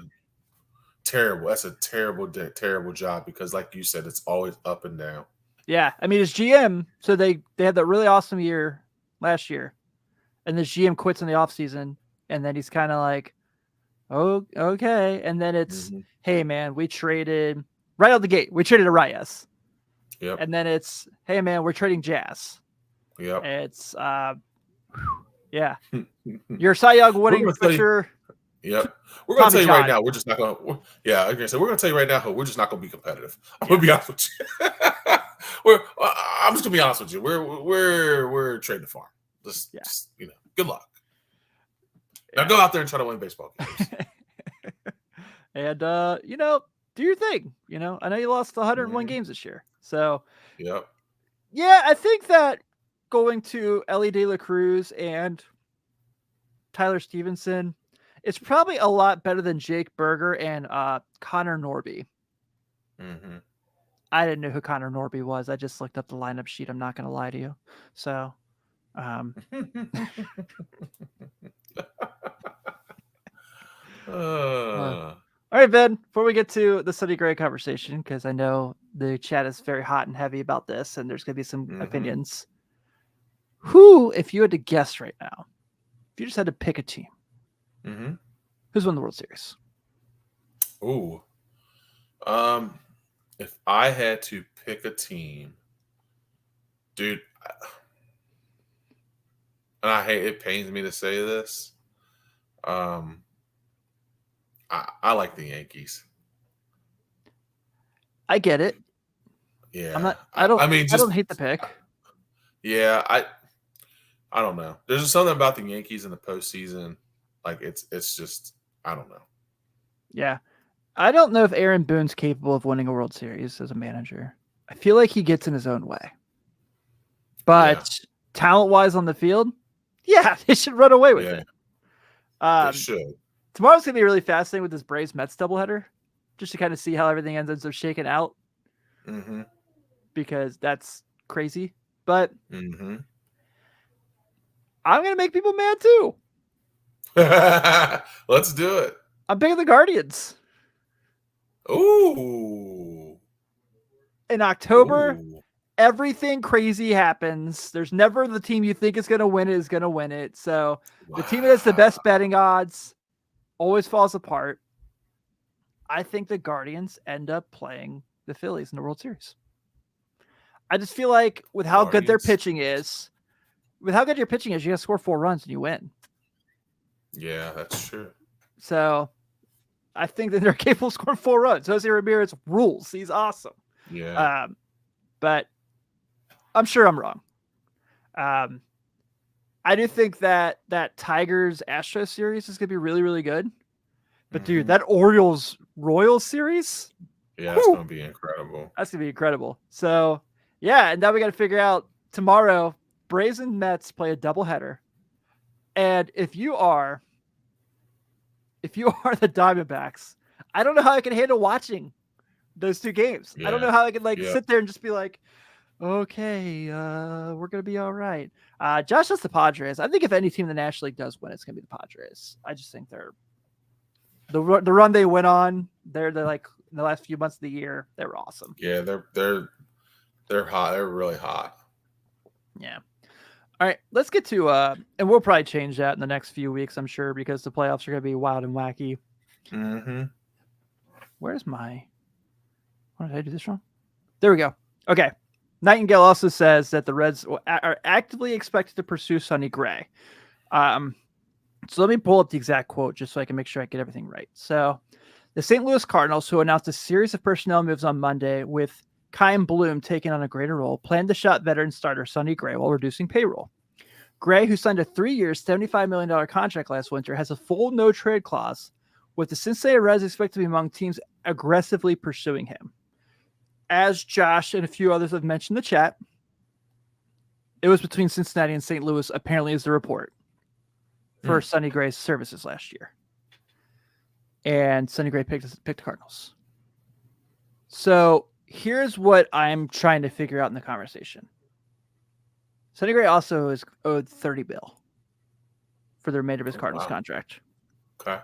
that's a terrible job, because, like you said, it's always up and down. Yeah. I mean, his GM, so they had that really awesome year last year, and the GM quits in the offseason, and then he's kind of like, oh, okay. And then it's, hey, man, we traded right out the gate. We traded Arias. Yep. And then it's, hey, man, we're trading Jazz. Yep. It's, yeah. Your Cy Young winning pitcher. Yep. We're going to tell you right now, we're just not going to, we're going to tell you right now, we're just not going to be competitive. I'm going to be honest with you. I'm just going to be honest with you. We're trading the farm. Just, good luck. Now go out there and try to win baseball games. And, do your thing. I know you lost 101 games this year. So, yeah, I think that going to Ellie De La Cruz and Tyler Stevenson, it's probably a lot better than Jake Berger and Connor Norby. Mm-hmm. I didn't know who Connor Norby was. I just looked up the lineup sheet. I'm not going to lie to you. So, Um, uh, uh, all right, Ben. Before we get to the Sonny Gray conversation, because I know the chat is very hot and heavy about this, and there's going to be some mm-hmm, opinions. Who, if you had to guess right now, if you just had to pick a team, mm-hmm. who's won the World Series? Ooh. Um, if I had to pick a team, dude, and I hate it pains me to say this. Um, I like the Yankees. I get it. I'm Yeah, not. I don't. I mean, I don't just hate the pick. yeah, I don't know. There's just something about the Yankees in the postseason. Like it's just I don't know. Yeah, I don't know if Aaron Boone's capable of winning a World Series as a manager. I feel like he gets in his own way. Yeah, But talent-wise on the field, yeah, they should run away with yeah, it. they Um, should. Tomorrow's gonna be really fascinating with this Braves Mets doubleheader, just to kind of see how everything ends up shaking out Mm-hmm. because that's crazy. But Mm-hmm. I'm gonna make people mad too. Let's do it. I'm picking the Guardians Ooh. in October. Ooh. Everything crazy happens. There's never the team you think is gonna win it is gonna win it. So the team that has the Wow. best betting odds always falls apart. I think the Guardians end up playing the Phillies in the World Series. I just feel like with how good their Guardians. pitching is, with how good your pitching is, you got to score 4 runs and you win. Yeah, that's true. So I think that they're capable of scoring 4 runs. Jose Ramirez rules. He's awesome. Yeah. But I'm sure I'm wrong. I do think that Tigers Astros series is going to be really, really good. But dude, that Orioles Royals series, yeah, that's going to be incredible. That's going to be incredible. So yeah, and now we got to figure out tomorrow. Braves and Mets play a doubleheader, and if you are the Diamondbacks, I don't know how I can handle watching those 2 games. Yeah. I don't know how I can sit there and just be like, okay, we're gonna be all right. Josh does the Padres. I think if any team in the National League does win, it's gonna be the Padres. I just think they're the run they went on. They're like in the last few months of the year, they were awesome. Yeah, they're hot. They're really hot. Yeah. All right, let's get to and we'll probably change that in the next few weeks, I'm sure, because the playoffs are going to be wild and wacky. Mm-hmm. Where's my? What did I do this wrong? There we go. Okay. Nightingale also says that the Reds are actively expected to pursue Sonny Gray. So let me pull up the exact quote just so I can make sure I get everything right. So the St. Louis Cardinals, who announced a series of personnel moves on Monday with Chaim Bloom taking on a greater role, planned to shop veteran starter Sonny Gray while reducing payroll. Gray, who signed a 3-year, $75 million contract last winter, has a full no-trade clause, with the Cincinnati Reds expected to be among teams aggressively pursuing him. As Josh and a few others have mentioned in the chat, it was between Cincinnati and St. Louis, apparently, is the report for Sonny Gray's services last year. And Sonny Gray picked the Cardinals. So here's what I'm trying to figure out in the conversation. Sonny Gray also is owed $30 million for the remainder of his Cardinals contract. Okay.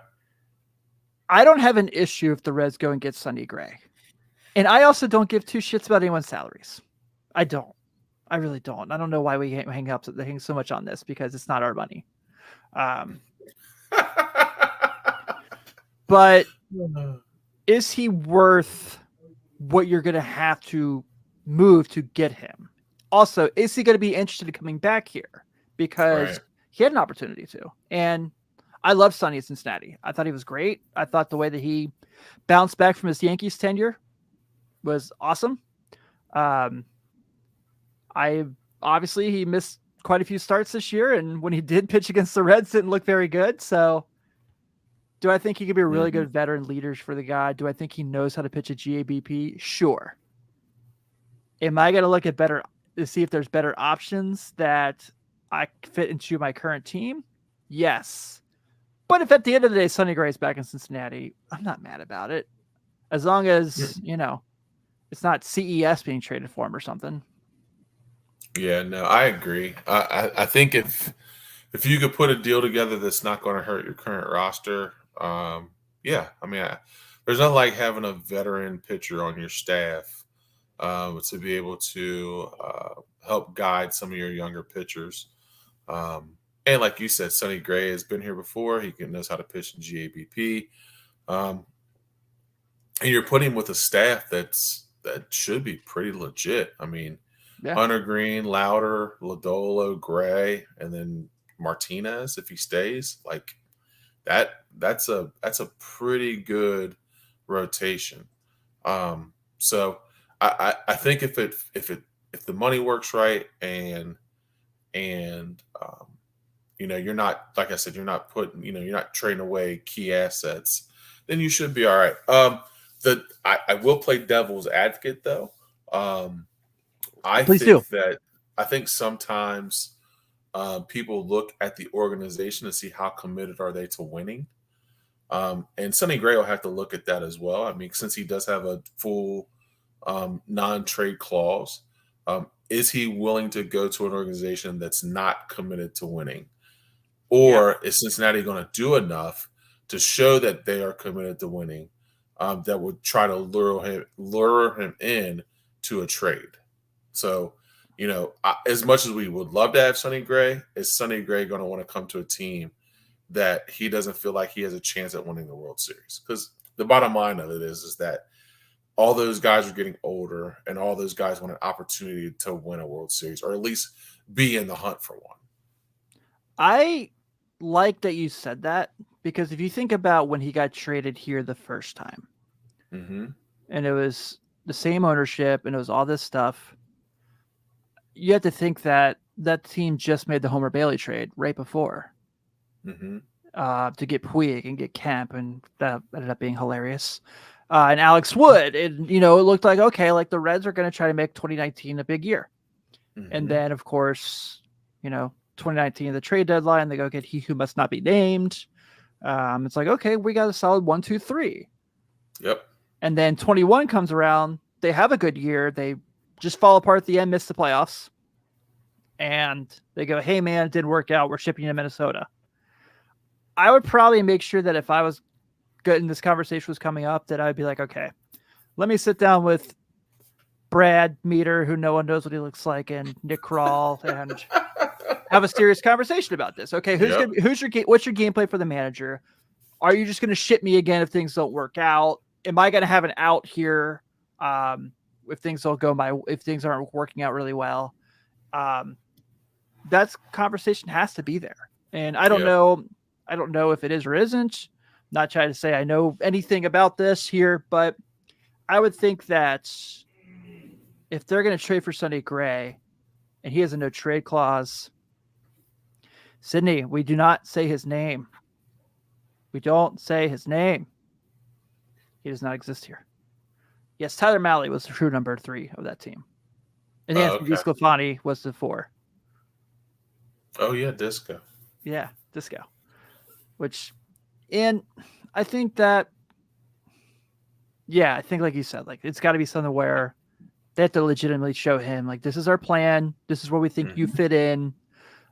I don't have an issue if the Reds go and get Sonny Gray. And I also don't give 2 shits about anyone's salaries. I don't. I really don't. I don't know why we hang so much on this, because it's not our money. But is he worth what you're going to have to move to get him? Also, is he going to be interested in coming back here? Because he had an opportunity to. And I love Sonny at Cincinnati. I thought he was great. I thought the way that he bounced back from his Yankees tenure was awesome. Obviously he missed quite a few starts this year, and when he did pitch against the Reds, didn't look very good. So do I think he could be a really good veteran leader for the guy? Do I think he knows how to pitch a GABP? Sure. Am I going to look at to see if there's better options that I fit into my current team? Yes. But if at the end of the day, Sonny Gray's back in Cincinnati, I'm not mad about it. As long as, it's not CES being traded for him or something. Yeah, no, I agree. I think if you could put a deal together that's not going to hurt your current roster, yeah, I mean, there's nothing like having a veteran pitcher on your staff to be able to help guide some of your younger pitchers. And like you said, Sonny Gray has been here before. Knows how to pitch in GABP. Um, and you're putting him with a staff that should be pretty legit. I mean, Yeah. Hunter Green, Louder, Lodolo, Gray, and then Martinez if he stays. Like that's a pretty good rotation. So I think if the money works right and you're not, like I said, you're not putting, you're not trading away key assets, then you should be all right. I will play devil's advocate though. Um, I Please do. think that I think sometimes people look at the organization to see how committed are they to winning. And Sonny Gray will have to look at that as well. I mean, since he does have a full non-trade clause, is he willing to go to an organization that's not committed to winning? Yeah. Or is Cincinnati going to do enough to show that they are committed to winning that would try to lure him in to a trade? So, as much as we would love to have Sonny Gray, is Sonny Gray going to want to come to a team that he doesn't feel like he has a chance at winning the World Series? Because the bottom line of it is that all those guys are getting older, and all those guys want an opportunity to win a World Series, or at least be in the hunt for one. I like that you said that, because if you think about when he got traded here the first time, Mm-hmm. and it was the same ownership and it was all this stuff, you have to think that that team just made the Homer Bailey trade right before Mm-hmm. to get Puig and get Kemp, and that ended up being hilarious. And Alex Wood, and it looked like, okay, like the Reds are going to try to make 2019 a big year. And Mm-hmm. then, of course, 2019, the trade deadline, they go get he who must not be named. It's like, okay, we got a solid 1, 2, 3. Yep. And then 21 comes around. They have a good year. They just fall apart at the end, miss the playoffs. And they go, hey, man, it didn't work out. We're shipping you to Minnesota. I would probably make sure that if I was good and this conversation was coming up, that I'd be like, okay, let me sit down with Brad Meter, who no one knows what he looks like, and Nick Kroll, and have a serious conversation about this. Okay, what's your game plan for the manager? Are you just going to ship me again if things don't work out? Am I going to have an out here if things aren't working out really well? That's conversation has to be there, and I don't know if it is or isn't. Not trying to say I know anything about this here, but I would think that if they're going to trade for Sonny Gray and he has a no trade clause, Sydney, we do not say his name. We don't say his name. He does not exist here. Yes, Tyler Mahle was the true number 3 of that team. And Anthony DeSclafani was the 4. Oh, yeah, Disco. Yeah, Disco. And I think that, I think like you said, like it's got to be something where they have to legitimately show him, like, this is our plan. This is where we think you fit in.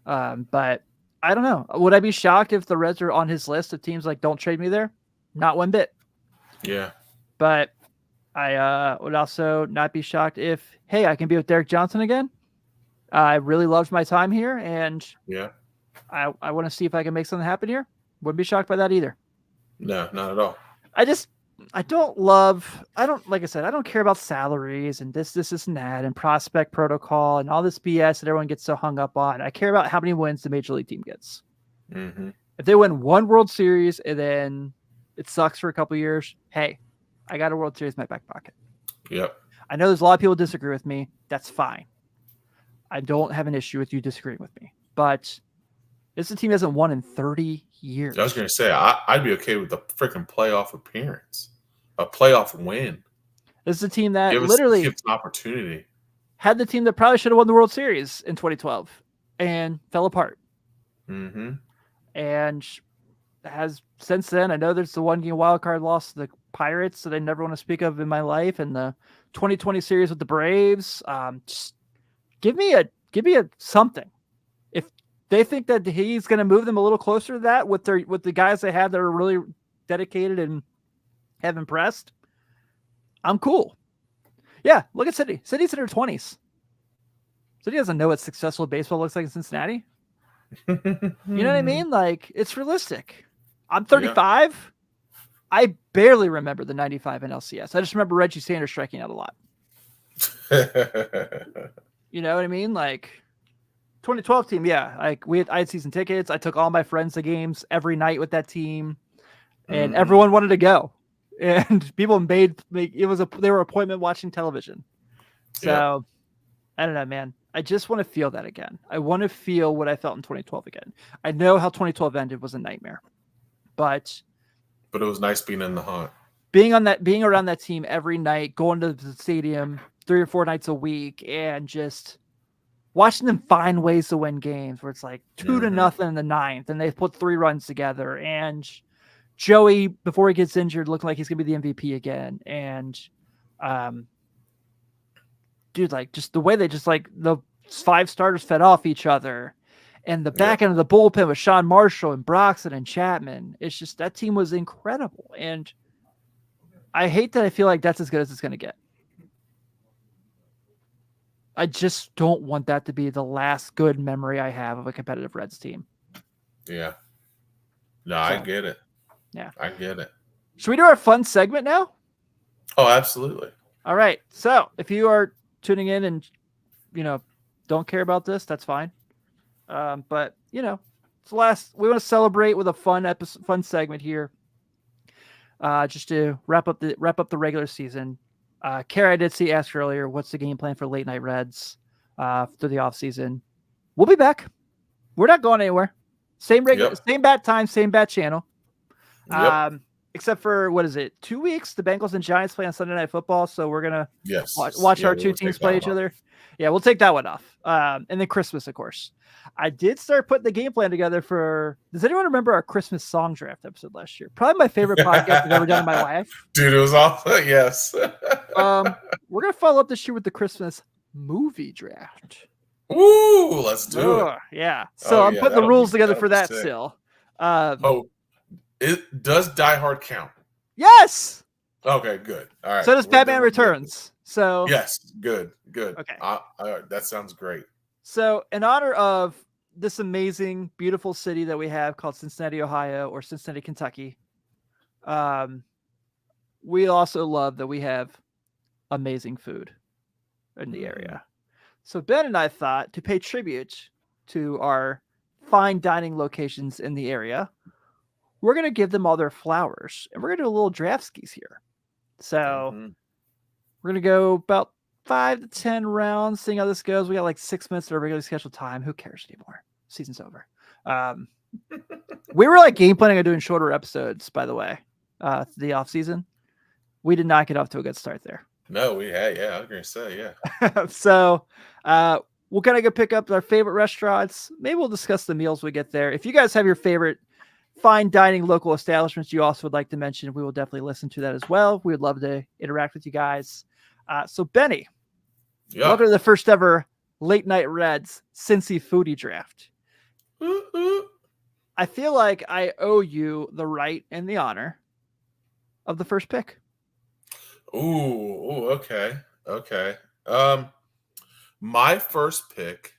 But I don't know. Would I be shocked if the Reds are on his list of teams like, don't trade me there? Not one bit. Yeah. But I would also not be shocked if, hey, I can be with Derek Johnson again. I really loved my time here, and I want to see if I can make something happen here. Wouldn't be shocked by that either. No, not at all. Like I said, I don't care about salaries and this, and that, and prospect protocol and all this BS that everyone gets so hung up on. I care about how many wins the major league team gets. Mm-hmm. If they win one World Series and then it sucks for a couple of years, hey, I got a World Series in my back pocket. Yep. I know there's a lot of people disagree with me. That's fine. I don't have an issue with you disagreeing with me. But this team hasn't won in 30 years. I was going to say, I'd be okay with a freaking playoff appearance, a playoff win. This is a team that give us an opportunity. Had the team that probably should have won the World Series in 2012 and fell apart. Mm-hmm. And has since then, I know there's the 1-game wild card loss to the Pirates that I never want to speak of in my life, and the 2020 series with the Braves. Just give me Give me something. If they think that he's going to move them a little closer to that with the guys they have that are really dedicated and have impressed, I'm cool. Yeah, look at City. City's in her 20s. City doesn't know what successful baseball looks like in Cincinnati. You know what I mean? Like, it's realistic. I'm 35. Yeah. I barely remember the 95 NLCS. I just remember Reggie Sanders striking out a lot. You know what I mean? Like, 2012 team, yeah. Like, I had season tickets. I took all my friends to games every night with that team, and everyone wanted to go. And people they were appointment watching television. So, I don't know, man. I just want to feel that again. I want to feel what I felt in 2012 again. I know how 2012 ended was a nightmare, but it was nice being in the hunt. Being around that team every night, going to the stadium 3 or 4 nights a week, and just watching them find ways to win games where it's like 2-0 in the 9th, and they put 3 runs together, and Joey, before he gets injured, looking like he's gonna be the MVP again, and dude, like, just the way they just, like, the 5 starters fed off each other, and the back end of the bullpen with Sean Marshall and Broxton and Chapman. It's just, that team was incredible. And I hate that I feel like that's as good as it's going to get. I just don't want that to be the last good memory I have of a competitive Reds team. Yeah. No, I get it. Yeah. I get it. Should we do our fun segment now? Oh, absolutely. All right. So if you are tuning in and, don't care about this, that's fine. But it's the last. We want to celebrate with a fun segment here, just to wrap up the regular season. Kara, I did see ask earlier, what's the game plan for Late Night Reds through the off season? We'll be back. We're not going anywhere. Same bat time, same bat channel. Yep. Except for, what is it, 2 weeks? The Bengals and Giants play on Sunday Night Football, so we're gonna watch our two teams play each other. Yeah, we'll take that one off. And then Christmas, of course. I did start putting the game plan together for. Does anyone remember our Christmas song draft episode last year? Probably my favorite podcast I've ever done in my life. Dude, it was awesome. Yes. We're gonna follow up this year with the Christmas movie draft. Ooh, let's do it. Yeah. So I'm putting the rules together for that still. Does Die Hard count? Yes. Okay, good. All right. So does Batman Returns. So yes, good. Okay. That sounds great. So in honor of this amazing, beautiful city that we have called Cincinnati, Ohio, or Cincinnati, Kentucky, we also love that we have amazing food in the area. So Ben and I thought to pay tribute to our fine dining locations in the area, we're going to give them all their flowers, and we're going to do a little draft skis here. So we're going to go about 5 to 10 rounds, seeing how this goes. We got like 6 minutes of our regularly scheduled time. Who cares anymore? Season's over. We were like game planning on doing shorter episodes, by the way, the off season. We did not get off to a good start there. No, we had, I was going to say, yeah. So we'll kind of go pick up our favorite restaurants. Maybe we'll discuss the meals we get there. If you guys have your favorite fine dining local establishments you also would like to mention, we will definitely listen to that as well. We would love to interact with you guys. So Benny, welcome to the first ever Late Night Reds Cincy Foodie Draft. I feel like I owe you the right and the honor of the first pick. Ooh, okay. My first pick,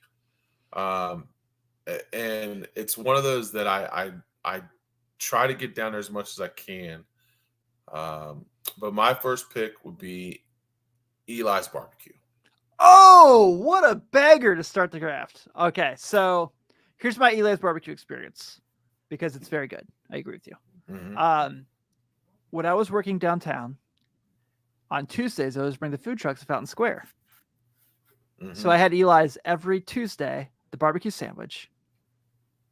and it's one of those that I try to get down there as much as I can. But my first pick would be Eli's Barbecue. Oh, what a bagger to start the draft. Okay, so here's my Eli's Barbecue experience, because it's very good. I agree with you. When I was working downtown, on Tuesdays, I always bring the food trucks to Fountain Square. So I had Eli's every Tuesday, the barbecue sandwich.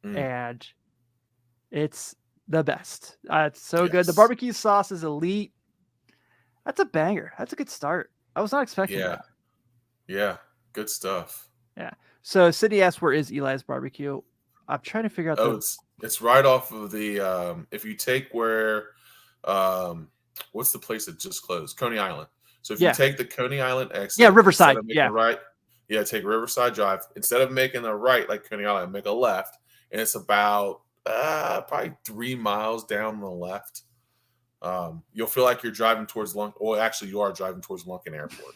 And it's the best. It's so good. The barbecue sauce is elite. That's a banger. That's a good start. I was not expecting that. Yeah, good stuff. Yeah. So Sydney asked, where is Eli's Barbecue? I'm trying to figure out. It's right off of the, if you take where, what's the place that just closed? Coney Island. So if you take the Coney Island exit. Yeah, Riverside. Right. Yeah, take Riverside Drive. Instead of making a right like Coney Island, make a left, and it's about probably 3 miles down the left. You'll feel like you're driving towards Lunken. Well, actually, you are driving towards Lunken Airport.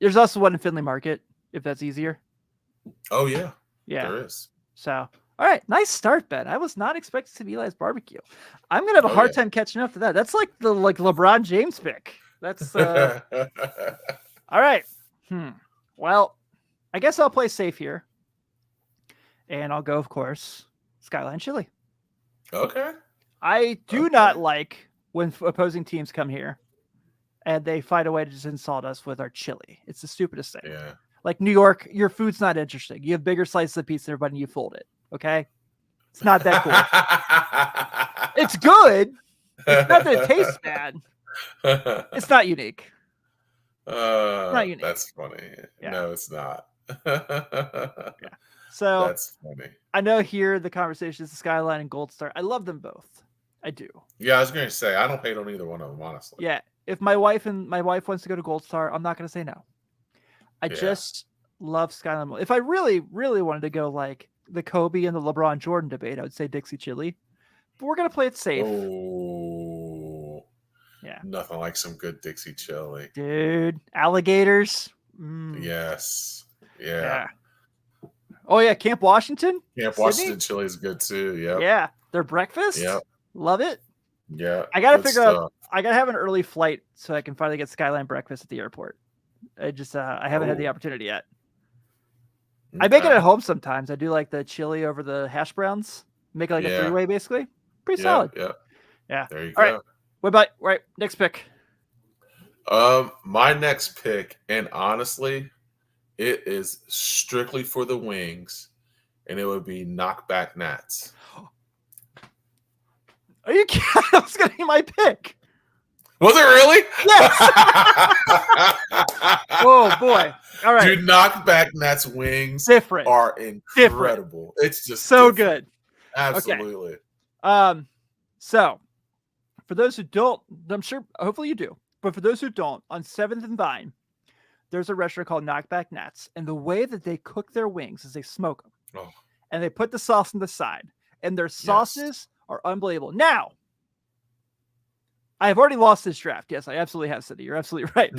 There's also one in Findlay Market, if that's easier. Oh yeah, Yeah. there is. So, all right, nice start, Ben. I was not expecting to be Eli's barbecue. I'm gonna have a hard time catching up to that. That's like the LeBron James pick. That's all right. Well, I guess I'll play safe here, and I'll go, of course, Skyline Chili. Okay. I do not like when opposing teams come here and they find a way to just insult us with our chili. It's the stupidest thing. Yeah. Like New York, your food's not interesting. You have bigger slices of pizza than everybody, and you fold it. Okay, it's not that cool. It's good. It's not that it tastes bad. It's not unique. Not unique. That's funny. Yeah. No, it's not. Yeah. So that's funny. I know here the conversation is the Skyline and Gold Star. I love them both. I do. Yeah, I was going to say I don't hate on either one of them, honestly. Yeah, if my wife wants to go to Gold Star, I'm not going to say no. I just love Skyline. If I really, really wanted to go like the Kobe and the LeBron Jordan debate, I would say Dixie Chili. But we're going to play it safe. Oh, yeah. Nothing like some good Dixie chili. Dude, alligators. Yes. Yeah. Oh, yeah. Camp Washington. Camp Washington chili is good too. Yeah. Yeah. Their breakfast. Yep. Love it. Yeah. I got to figure out. I got to have an early flight so I can finally get Skyline breakfast at the airport. I haven't had the opportunity yet. Okay. I make it at home sometimes. I do like the chili over the hash browns. Make it like a three-way basically. Pretty solid. Yeah. There you go. All right. What about next pick? My next pick, and honestly, it is strictly for the wings, and it would be knockback gnats. Are you kidding? That was gonna be my pick. Was it really? Yes. Oh boy! All right, dude, knockback gnats wings are incredible. It's just so good. Absolutely. Okay. So for those who don't, I'm sure, hopefully you do, but for those who don't, on 7th and Vine, there's a restaurant called Knockback Gnats, and the way that they cook their wings is they smoke them, and they put the sauce on the side, and their sauces are unbelievable. Now, I have already lost this draft. Yes, I absolutely have, Cindy. You're absolutely right.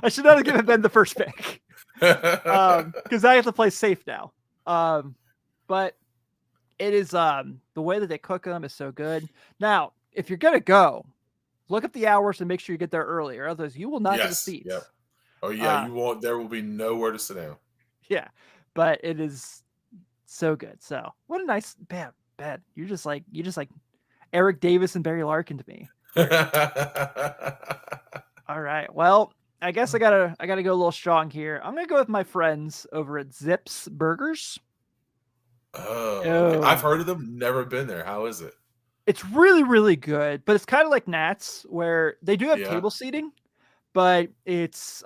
I should not have given Ben the first pick because I have to play safe now. But it is the way that they cook them is so good. Now, if you're gonna go, look up the hours and make sure you get there early, or otherwise you will not get a seat. Yep. Oh yeah, you won't. There will be nowhere to sit down. Yeah, but it is so good. So what a nice bad. You just like Eric Davis and Barry Larkin to me. All right. Well, I guess I gotta go a little strong here. I'm gonna go with my friends over at Zips Burgers. Oh. I've heard of them. Never been there. How is it? It's really, really good, but it's kind of like Nats, where they do have table seating, but it's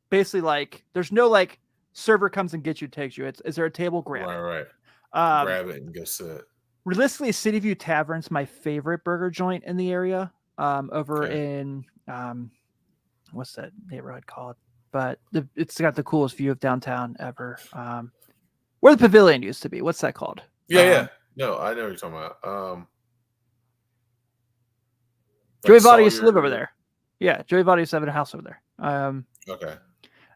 basically like there's no like server comes and gets you, takes you. Is there a table grab? Right. Grab it and go sit. Realistically, City View Tavern's my favorite burger joint in the area. Over in what's that neighborhood called? But it's got the coolest view of downtown ever. Where the pavilion used to be. What's that called? Yeah. No, I know what you're talking about. Joey Votto used to live over there. Yeah, Joey Votto used to have a house over there. Okay.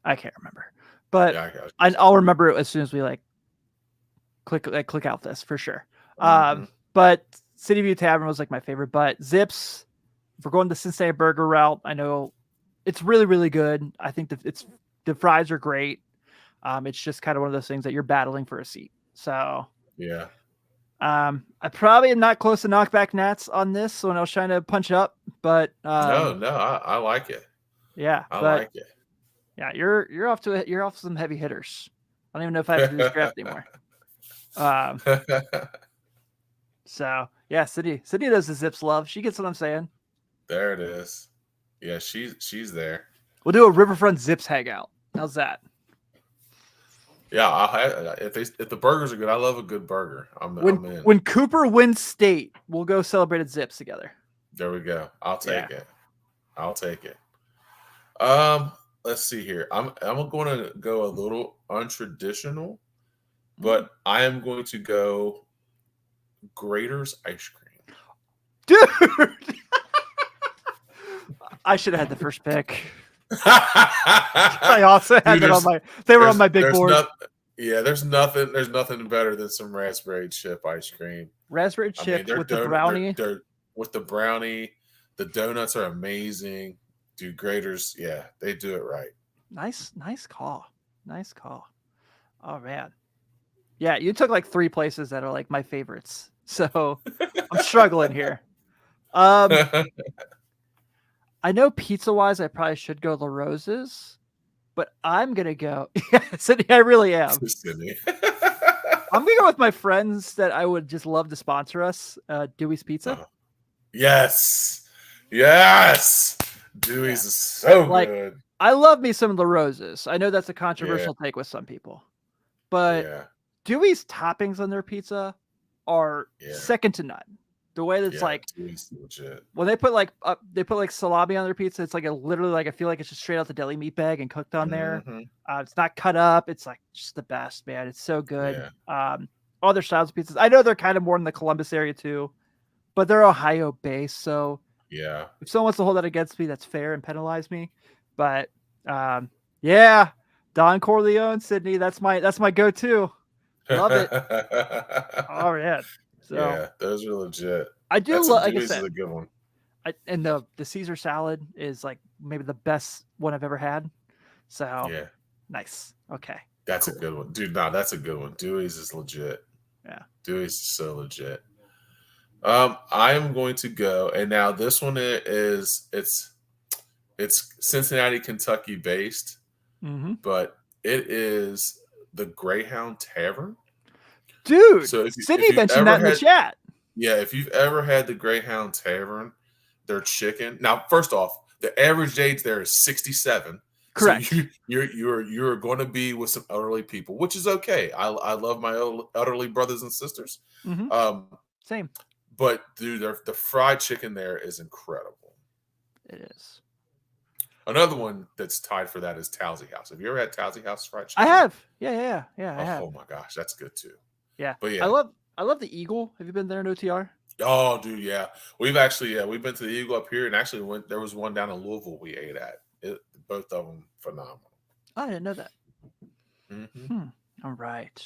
I can't remember, but I'll remember it as soon as we click out this for sure. But City View Tavern was like my favorite. But Zips, if we're going the Cincinnati burger route, I know it's really, really good. I think the fries are great. It's just kind of one of those things that you're battling for a seat. So yeah. I probably am not close to knockback gnats on this when I was trying to punch up, but no, I like it. Yeah, I like it. Yeah, you're off some heavy hitters. I don't even know if I have to do this draft anymore. So yeah, Sydney does the Zips love. She gets what I'm saying. There it is. Yeah, she's there. We'll do a Riverfront Zips hangout. How's that? Yeah, if the burgers are good, I love a good burger. I'm in. When Cooper wins state, we'll go celebrate at Zips together. There we go. I'll take it. let's see here. I'm going to go a little untraditional, Mm. but I am going to go Grater's ice cream. Dude, I should have had the first pick. I also had Dude, that on my. They were on my big there's board. not yeah, there's nothing better than some raspberry chip ice cream. Raspberry I mean, chip with the brownie. they're with the brownie, the donuts are amazing. Dude, Graders, yeah, they do it right. Nice call. Nice call. Oh man. Yeah, you took like three places that are like my favorites. So I'm struggling here. Um, I know pizza wise, I probably should go La Rosa's, but I'm gonna go. Yeah, Sydney, I really am. Sydney. I'm gonna go with my friends that I would just love to sponsor us. Dewey's Pizza. Uh, yes. Yes. Yeah, Dewey's is so like good. I love me some La Rosa's. I know that's a Yeah. controversial take with some people, but Yeah. Dewey's toppings on their pizza are Yeah. second to none. The way that's Yeah. like Dewey's legit. when they put like salami on their pizza, it's like a literally like I feel like it's just straight out the deli meat bag and cooked on there. Hmm. It's not cut up. It's like just the best, man. It's so good. Yeah. Other styles of pizzas. I know they're kind of more in the Columbus area too, but they're Ohio based. So Yeah. if someone wants to hold that against me, that's fair and penalize me. But yeah, Don Corleone, Sydney. That's my go-to. Love it. All right. So Yeah, those are legit. I do That's a love, like I Dewey's is said, a good one. and the Caesar salad is like maybe the best one I've ever had. So Yeah, nice. Okay. that's a Cool. good one, dude. Nah, that's a good one. Dewey's is legit. Yeah. Dewey's is so legit. I am going to go, and now this one is it's Cincinnati, Kentucky based, Mm-hmm. but it is the Greyhound Tavern. Dude, So if Sydney you've mentioned ever that in the had chat. yeah, if you've ever had the Greyhound Tavern, their chicken. Now, first off, the average age there is 67. So Correct. you're going to be with some elderly people, which is okay. I love my elderly brothers and sisters. Mm-hmm. Um, Same. but dude, the fried chicken there is incredible. It is. Another one that's tied for that is Towsy House. Have you ever had Towsy House fried I chicken? have. Yeah, I have. Oh my gosh, that's good too. Yeah. But I yeah, love the Eagle. Have you been there in OTR? oh dude, yeah, we've been to the Eagle up here, and actually went there was one down in Louisville we ate at. Both of them phenomenal. Oh, I didn't know that. Hmm. All right.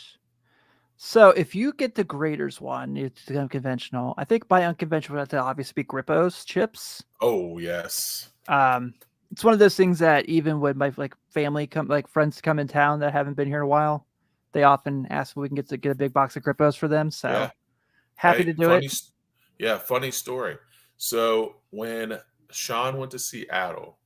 So if you get the Graders one, it's unconventional. I think by unconventional, that's obviously be Grippo's chips. Oh yes, It's one of those things that even when my friends come in town that haven't been here in a while, they often ask if we can get a big box of Grippos for them. So yeah. happy Hey, to do it. Yeah, funny story. So when Sean went to Seattle,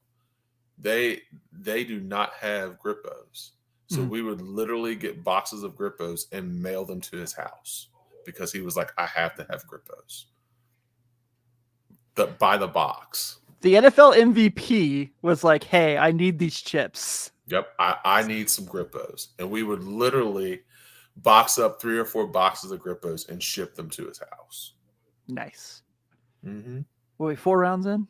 they do not have Grippos. So Mhm. we would literally get boxes of Grippos and mail them to his house because he was like, I have to have Grippos. By the box. The NFL MVP was like, "Hey, I need these chips." Yep, I need some Grippos. And we would literally box up 3 or 4 boxes of Grippos and ship them to his house. Nice. Mm-hmm. Were we 4 rounds in?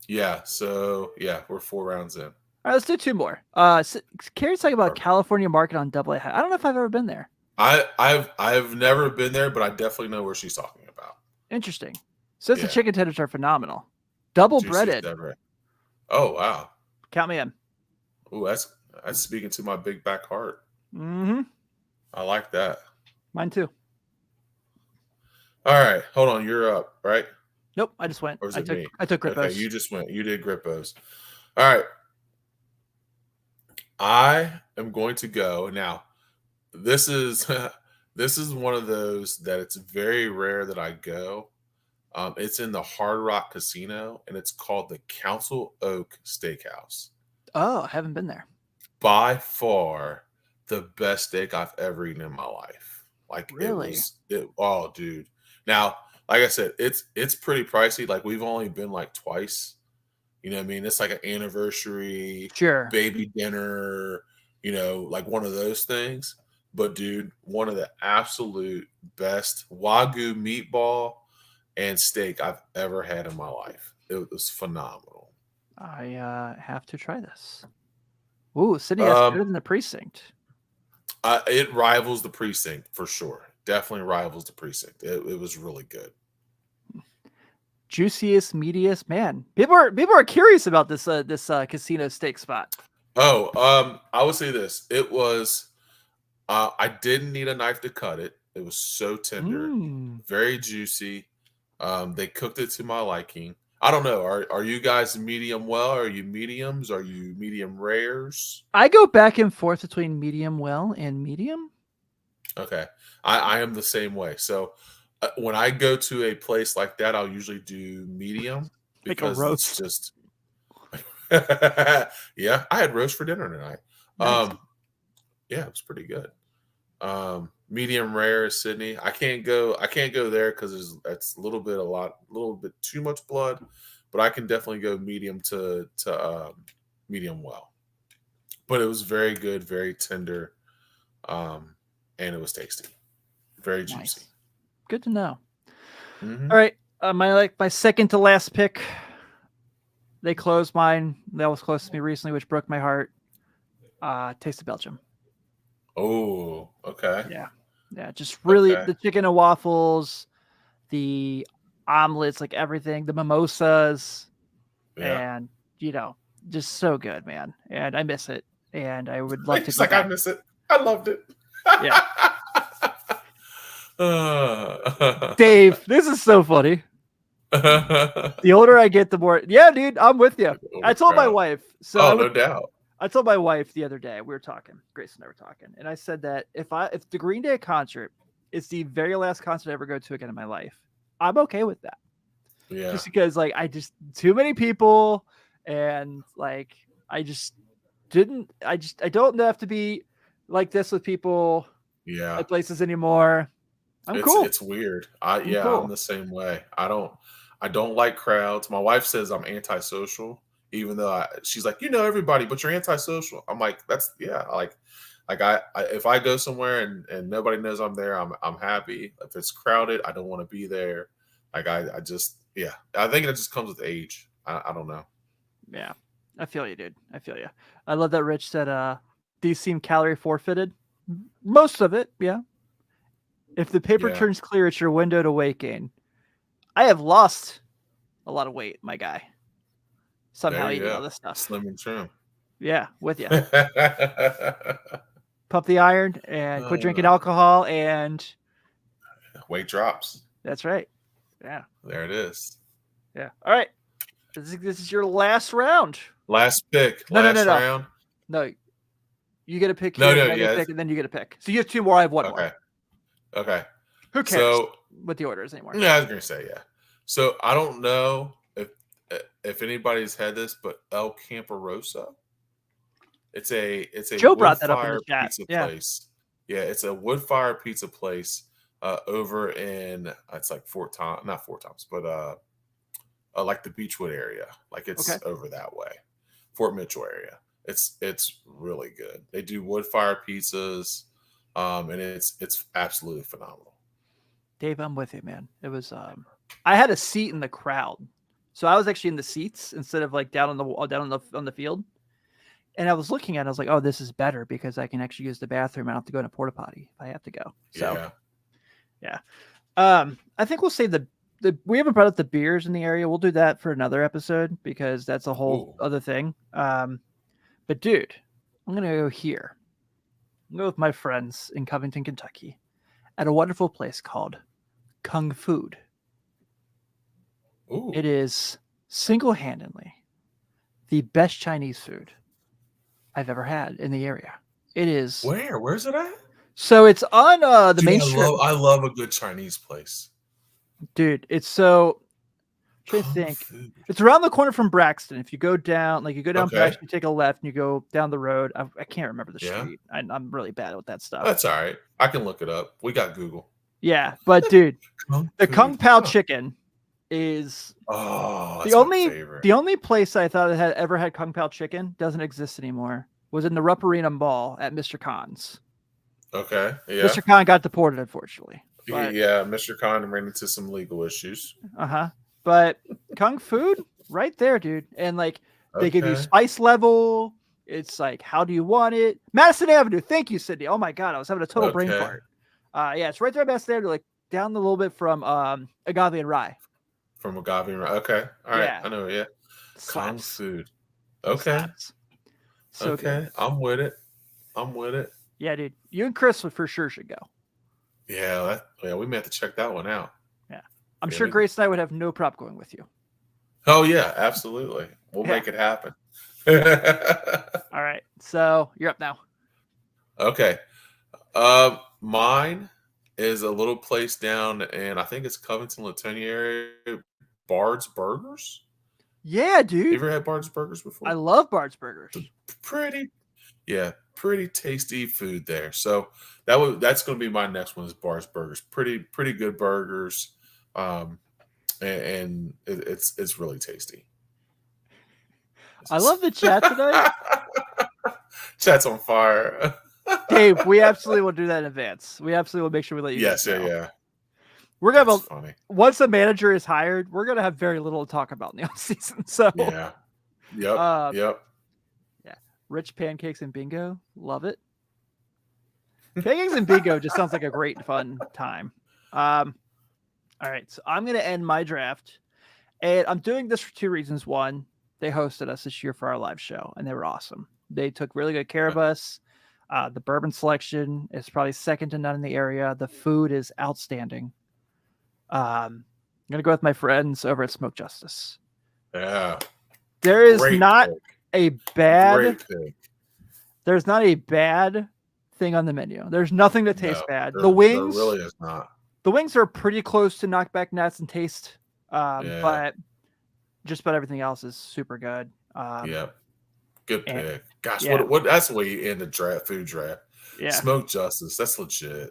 Yeah, so yeah, we're 4 rounds in. All right, let's do 2 more. Curious talking about California Market on Double A. I don't know if I've ever been there. I've never been there, but I definitely know where she's talking about. Interesting. Says the Yeah. chicken tenders are phenomenal. Double Juicy breaded. Deborah. Oh wow. Count me in. Oh, that's speaking to my big back heart. Mm-hmm. I like that. Mine too. All right, hold on. You're up, right? Nope, I just went. Or is I it took me? I took Grippos. Okay, you just went. You did Grippos. All right. I am going to go now. This is this is one of those that it's very rare that I go. It's in the Hard Rock Casino, and it's called the Council Oak Steakhouse. Oh, I haven't been there. By far the best steak I've ever eaten in my life. Like Really? oh dude. Now, like I said, it's pretty pricey. Like we've only been like twice. You know what I mean? It's like an anniversary, Sure. baby dinner, like one of those things. But dude, one of the absolute best Wagyu meatball and steak I've ever had in my life. It was phenomenal. I have to try this. Ooh, Sydney, that's Um, better than the precinct. it rivals the precinct for sure. Definitely rivals the precinct. It was really good. Juiciest, meatiest, man. People are curious about this casino steak spot. Oh, I would say this. It was. I didn't need a knife to cut it. It was so tender, Mm. very juicy. They cooked it to my liking. I don't know. Are you guys medium well? Are you mediums? Are you medium rares? I go back and forth between medium well and medium. Okay, I am the same way. So when I go to a place like that, I'll usually do medium Like a because it's roast. just. Yeah, I had roast for dinner tonight. Nice. Yeah, it was pretty good. Medium rare is Sydney. I can't go there because that's a little bit too much blood, but I can definitely go medium to medium well. But it was very good, very tender, and it was tasty, very juicy. Nice. Good to know. Mm-hmm. All right, my second to last pick. They closed mine. That was close to me recently, which broke my heart. Taste of Belgium. Oh, okay. Yeah. Just really Okay. the chicken and waffles, the omelets, like everything, the mimosas, Yeah. and just so good, man. And I miss it, and I would love to He's go like, I back. miss it. I loved it. Yeah, Dave, this is so funny. The older I get, the more. Yeah, dude, I'm with you. I told my Overcrowd. wife. So Oh, no doubt. I told my wife the other day, we were talking, Grace and I were talking, and I said that if the Green Day concert is the very last concert I ever go to again in my life, I'm okay with that. Yeah. Just because like I just too many people, and like I don't have to be like this with people Yeah. at places anymore. I'm It's cool. it's weird. I'm I'm cool. the same way. I don't like crowds. My wife says I'm antisocial, even though she's like, you know everybody, but you're antisocial. I'm like, that's yeah, I if I go somewhere and nobody knows I'm there, I'm happy. If it's crowded, I don't want to be there. Like I just yeah. I think it just comes with age. I don't know. Yeah, I feel you, dude. I feel you. I love that Rich said, "These seem calorie forfeited." Most of it, yeah. If the paper Yeah. turns clear, it's your window to weight gain. I have lost a lot of weight, my guy. Somehow There you eating all go. this stuff. Slim and trim. Yeah, with you. Pump the iron and quit drinking alcohol, and Weight drops. that's right. Yeah. There it is. Yeah. All right. This is your last round. Last pick. No. Round. No, you get a pick No, here, no, then I get a yeah. pick, and then you get a pick. So you have two more. I have one Okay. more. Okay. Who cares So what the order is anymore? yeah, I was gonna say yeah. So I don't know if anybody's had this, but El Camparosa. It's a Joe wood brought that up in fire the chat. pizza Yeah. place. Yeah, it's a wood fire pizza place over in it's like not Fort Thomas, but like the Beechwood area. Like it's Okay. over that way. Fort Mitchell area. It's really good. They do wood fire pizzas, and it's absolutely phenomenal. Dave, I'm with you, man. It was I had a seat in the crowd. So I was actually in the seats instead of like down on the field. And I was looking at it, I was like, oh, this is better because I can actually use the bathroom. I don't have to go in a porta potty if I have to go. So yeah. I think we'll say we haven't brought up the beers in the area. We'll do that for another episode because that's a whole other thing. But dude, I'm gonna go here. I'm going with my friends in Covington, Kentucky, at a wonderful place called Kung Food. Ooh. It is single-handedly the best Chinese food I've ever had in the area. It is. Where's it at? So it's on the main strip. I love a good Chinese place. Dude, it's so. I'm trying to think. Food. It's around the corner from Braxton. If you go down, Okay. Braxton, you take a left, and you go down the road. I can't remember the Yeah. street. I'm really bad with that stuff. That's all right. I can look it up. We got Google. Yeah, but dude, the Kung Pao Huh. chicken is Oh, the only place I thought it had ever had Kung Pao chicken doesn't exist anymore. Was in the Rupp Arena Mall at Mr. Khan's. Okay. Yeah. Mr. Khan got deported, unfortunately. But, yeah, Mr. Khan ran into some legal issues. But Kung Food, right there, dude. And like They give you Okay. spice level. It's like, how do you want it? Madison Avenue. Thank you, Sydney. Oh my God, I was having a total brain Okay. fart. Yeah, it's right there at Madison Avenue, like down a little bit from Agave and Rye. From Agave. Okay. All right. Yeah, I know. Yeah. Kung slaps. Food. It Okay. slaps. So good. Okay. I'm with it. I'm with it. Yeah, dude. You and Chris for sure should go. Yeah. Yeah. We may have to check that one out. Yeah. I'm Yeah. sure Grace and I would have no problem going with you. Oh yeah. Absolutely. We'll Yeah. make it happen. All right. So you're up now. Okay. Mine is a little place down, and I think it's Covington, Latonia area. Bard's Burgers. Yeah, dude. You ever had Bard's Burgers before? I love Bard's Burgers. Pretty, yeah, pretty tasty food there. So that's going to be my next one is Bard's Burgers. Pretty good burgers, and it's really tasty. I love the chat tonight. Chat's on fire. Dave, we absolutely will do that in advance. We absolutely will make sure we let you Yes, guys know. yeah. We're gonna That's funny. Once a manager is hired, we're gonna have very little to talk about in the off season. So Yeah. Yep. Yep. Yeah. Rich pancakes and bingo. Love it. Pancakes and bingo just sounds like a great fun time. All right. So I'm gonna end my draft. And I'm doing this for two reasons. One, they hosted us this year for our live show, and they were awesome. They took really good care of us. The bourbon selection is probably second to none in the area. The food is outstanding. I'm going to go with my friends over at Smoke Justice. Yeah. There is Great not pick. a bad Great pick. There's not a bad thing on the menu. There's nothing that tastes bad. The There wings really is not. The wings are pretty close to knockback nuts and taste. But just about everything else is super good. Yeah. Good pick. Gosh, yeah. what that's the way you end the food draft. Yeah. Smoke Justice. That's legit.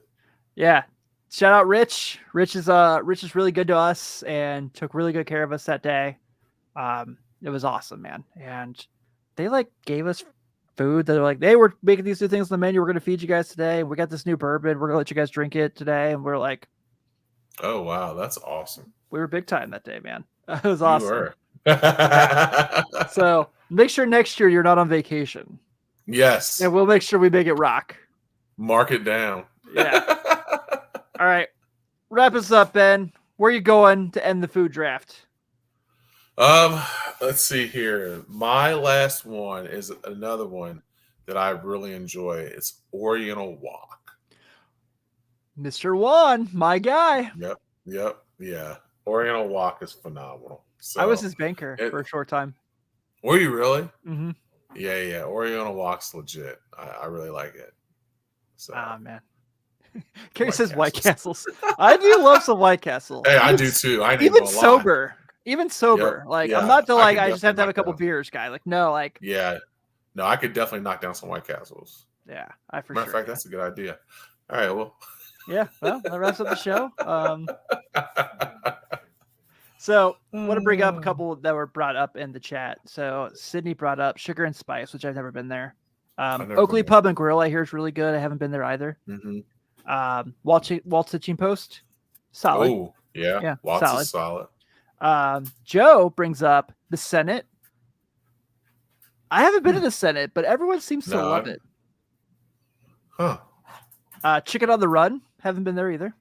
Yeah. Shout out Rich. Rich is really good to us and took really good care of us that day. It was awesome, man. And they gave us food that like, they were making these new things on the menu. We're gonna feed you guys today. We got this new bourbon. We're gonna let you guys drink it today. And we're like, oh wow, that's awesome. We were big time that day, man. It was awesome. You were. So make sure next year you're not on vacation. Yes. And we'll make sure we make it rock. Mark it down. Yeah. All right. Wrap us up, Ben. Where are you going to end the food draft? Let's see here. My last one is another one that I really enjoy. It's Oriental Wok. Mr. Juan, my guy. Yep. Yeah. Oriental Wok is phenomenal. So, I was his banker for a short time. Were you really? Mm-hmm. Yeah. Oriental Wok's legit. I really like it. So. Ah, man. Carrie says White Castles. I do love some White Castle. Hey, I do too. Even sober. Even sober. Yep. I'm not I just have to have a couple beers, guy. Yeah. No, I could definitely knock down some White Castles. Yeah, Matter of fact, that's a good idea. All right, well. Yeah, well, that wraps up the show. So I want to bring up a couple that were brought up in the chat. So Sydney brought up Sugar and Spice, which I've never been there. Oakley Pub and Grill, I hear is really good. I haven't been there either. Mm-hmm. Walt's Hitching Post, solid. Oh, yeah. Walt's solid. Joe brings up the Senate. I haven't been to the Senate, but everyone seems to love it. Huh. Chicken on the Run, haven't been there either.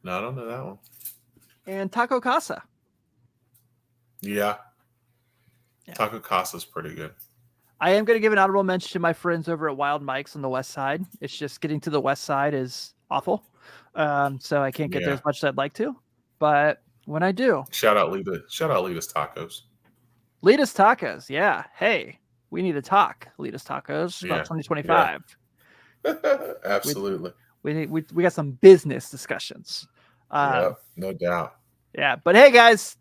No, I don't know that one. And Taco Casa. Yeah. Taco Casa's pretty good. I am going to give an honorable mention to my friends over at Wild Mike's on the west side. It's just getting to the west side is awful. So I can't get there as much as I'd like to. But when I do. Shout out Lita's Tacos. Lita's Tacos, yeah. Hey, we need to talk. Lita's Tacos about 2025. Yeah. Absolutely. We got some business discussions. No doubt. Yeah, but hey guys,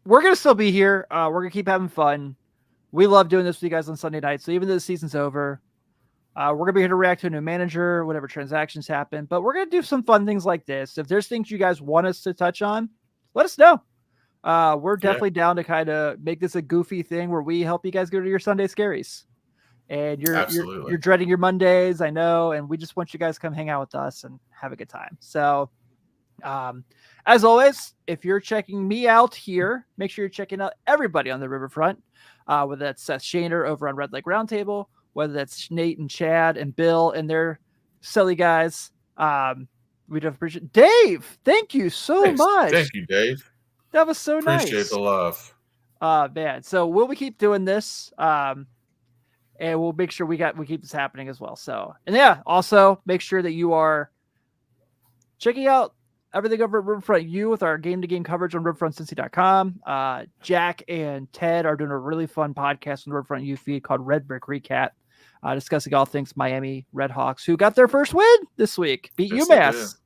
we're gonna still be here. We're gonna keep having fun. We love doing this with you guys on Sunday night. So even though the season's over, we're gonna be here to react to a new manager, whatever transactions happen. But we're gonna do some fun things like this. If there's things you guys want us to touch on, let us know. We're definitely down to kind of make this a goofy thing where we help you guys go to your Sunday scaries. And you're dreading your Mondays, I know, and we just want you guys to come hang out with us and have a good time. So As always, if you're checking me out here, make sure you're checking out everybody on the Riverfront, whether that's Seth Shaner over on Red Lake Roundtable, whether that's Nate and Chad and Bill and their silly guys. We do appreciate Dave. Thank you so much. Thank you, Dave. That was so Appreciate nice. the love. Man. So we'll keep doing this. And we'll make sure we keep this happening as well. So, and yeah, also make sure that you are checking out everything over at Riverfront U with our game-to-game coverage on riverfrontcincy.com. Jack and Ted are doing a really fun podcast on the Riverfront U feed called Red Brick Recap, discussing all things Miami Redhawks, who got their first win this week, beat UMass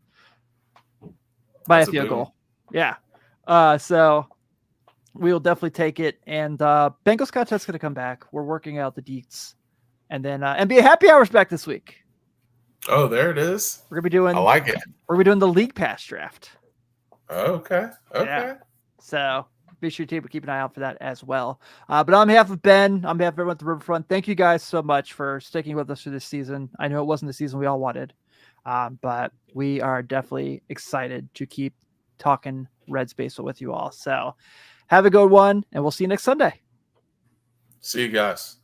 by a field goal. Yeah. So we will definitely take it. And Bengals contest's going to come back. We're working out the deets. And then NBA Happy Hour's back this week. Oh, there it is. We're gonna be doing. I like it. We're gonna be doing the League Pass draft. Okay. Yeah. So be sure to keep an eye out for that as well. But on behalf of Ben, on behalf of everyone at the Riverfront, thank you guys so much for sticking with us through this season. I know it wasn't the season we all wanted, but we are definitely excited to keep talking Red Space with you all. So have a good one, and we'll see you next Sunday. See you guys.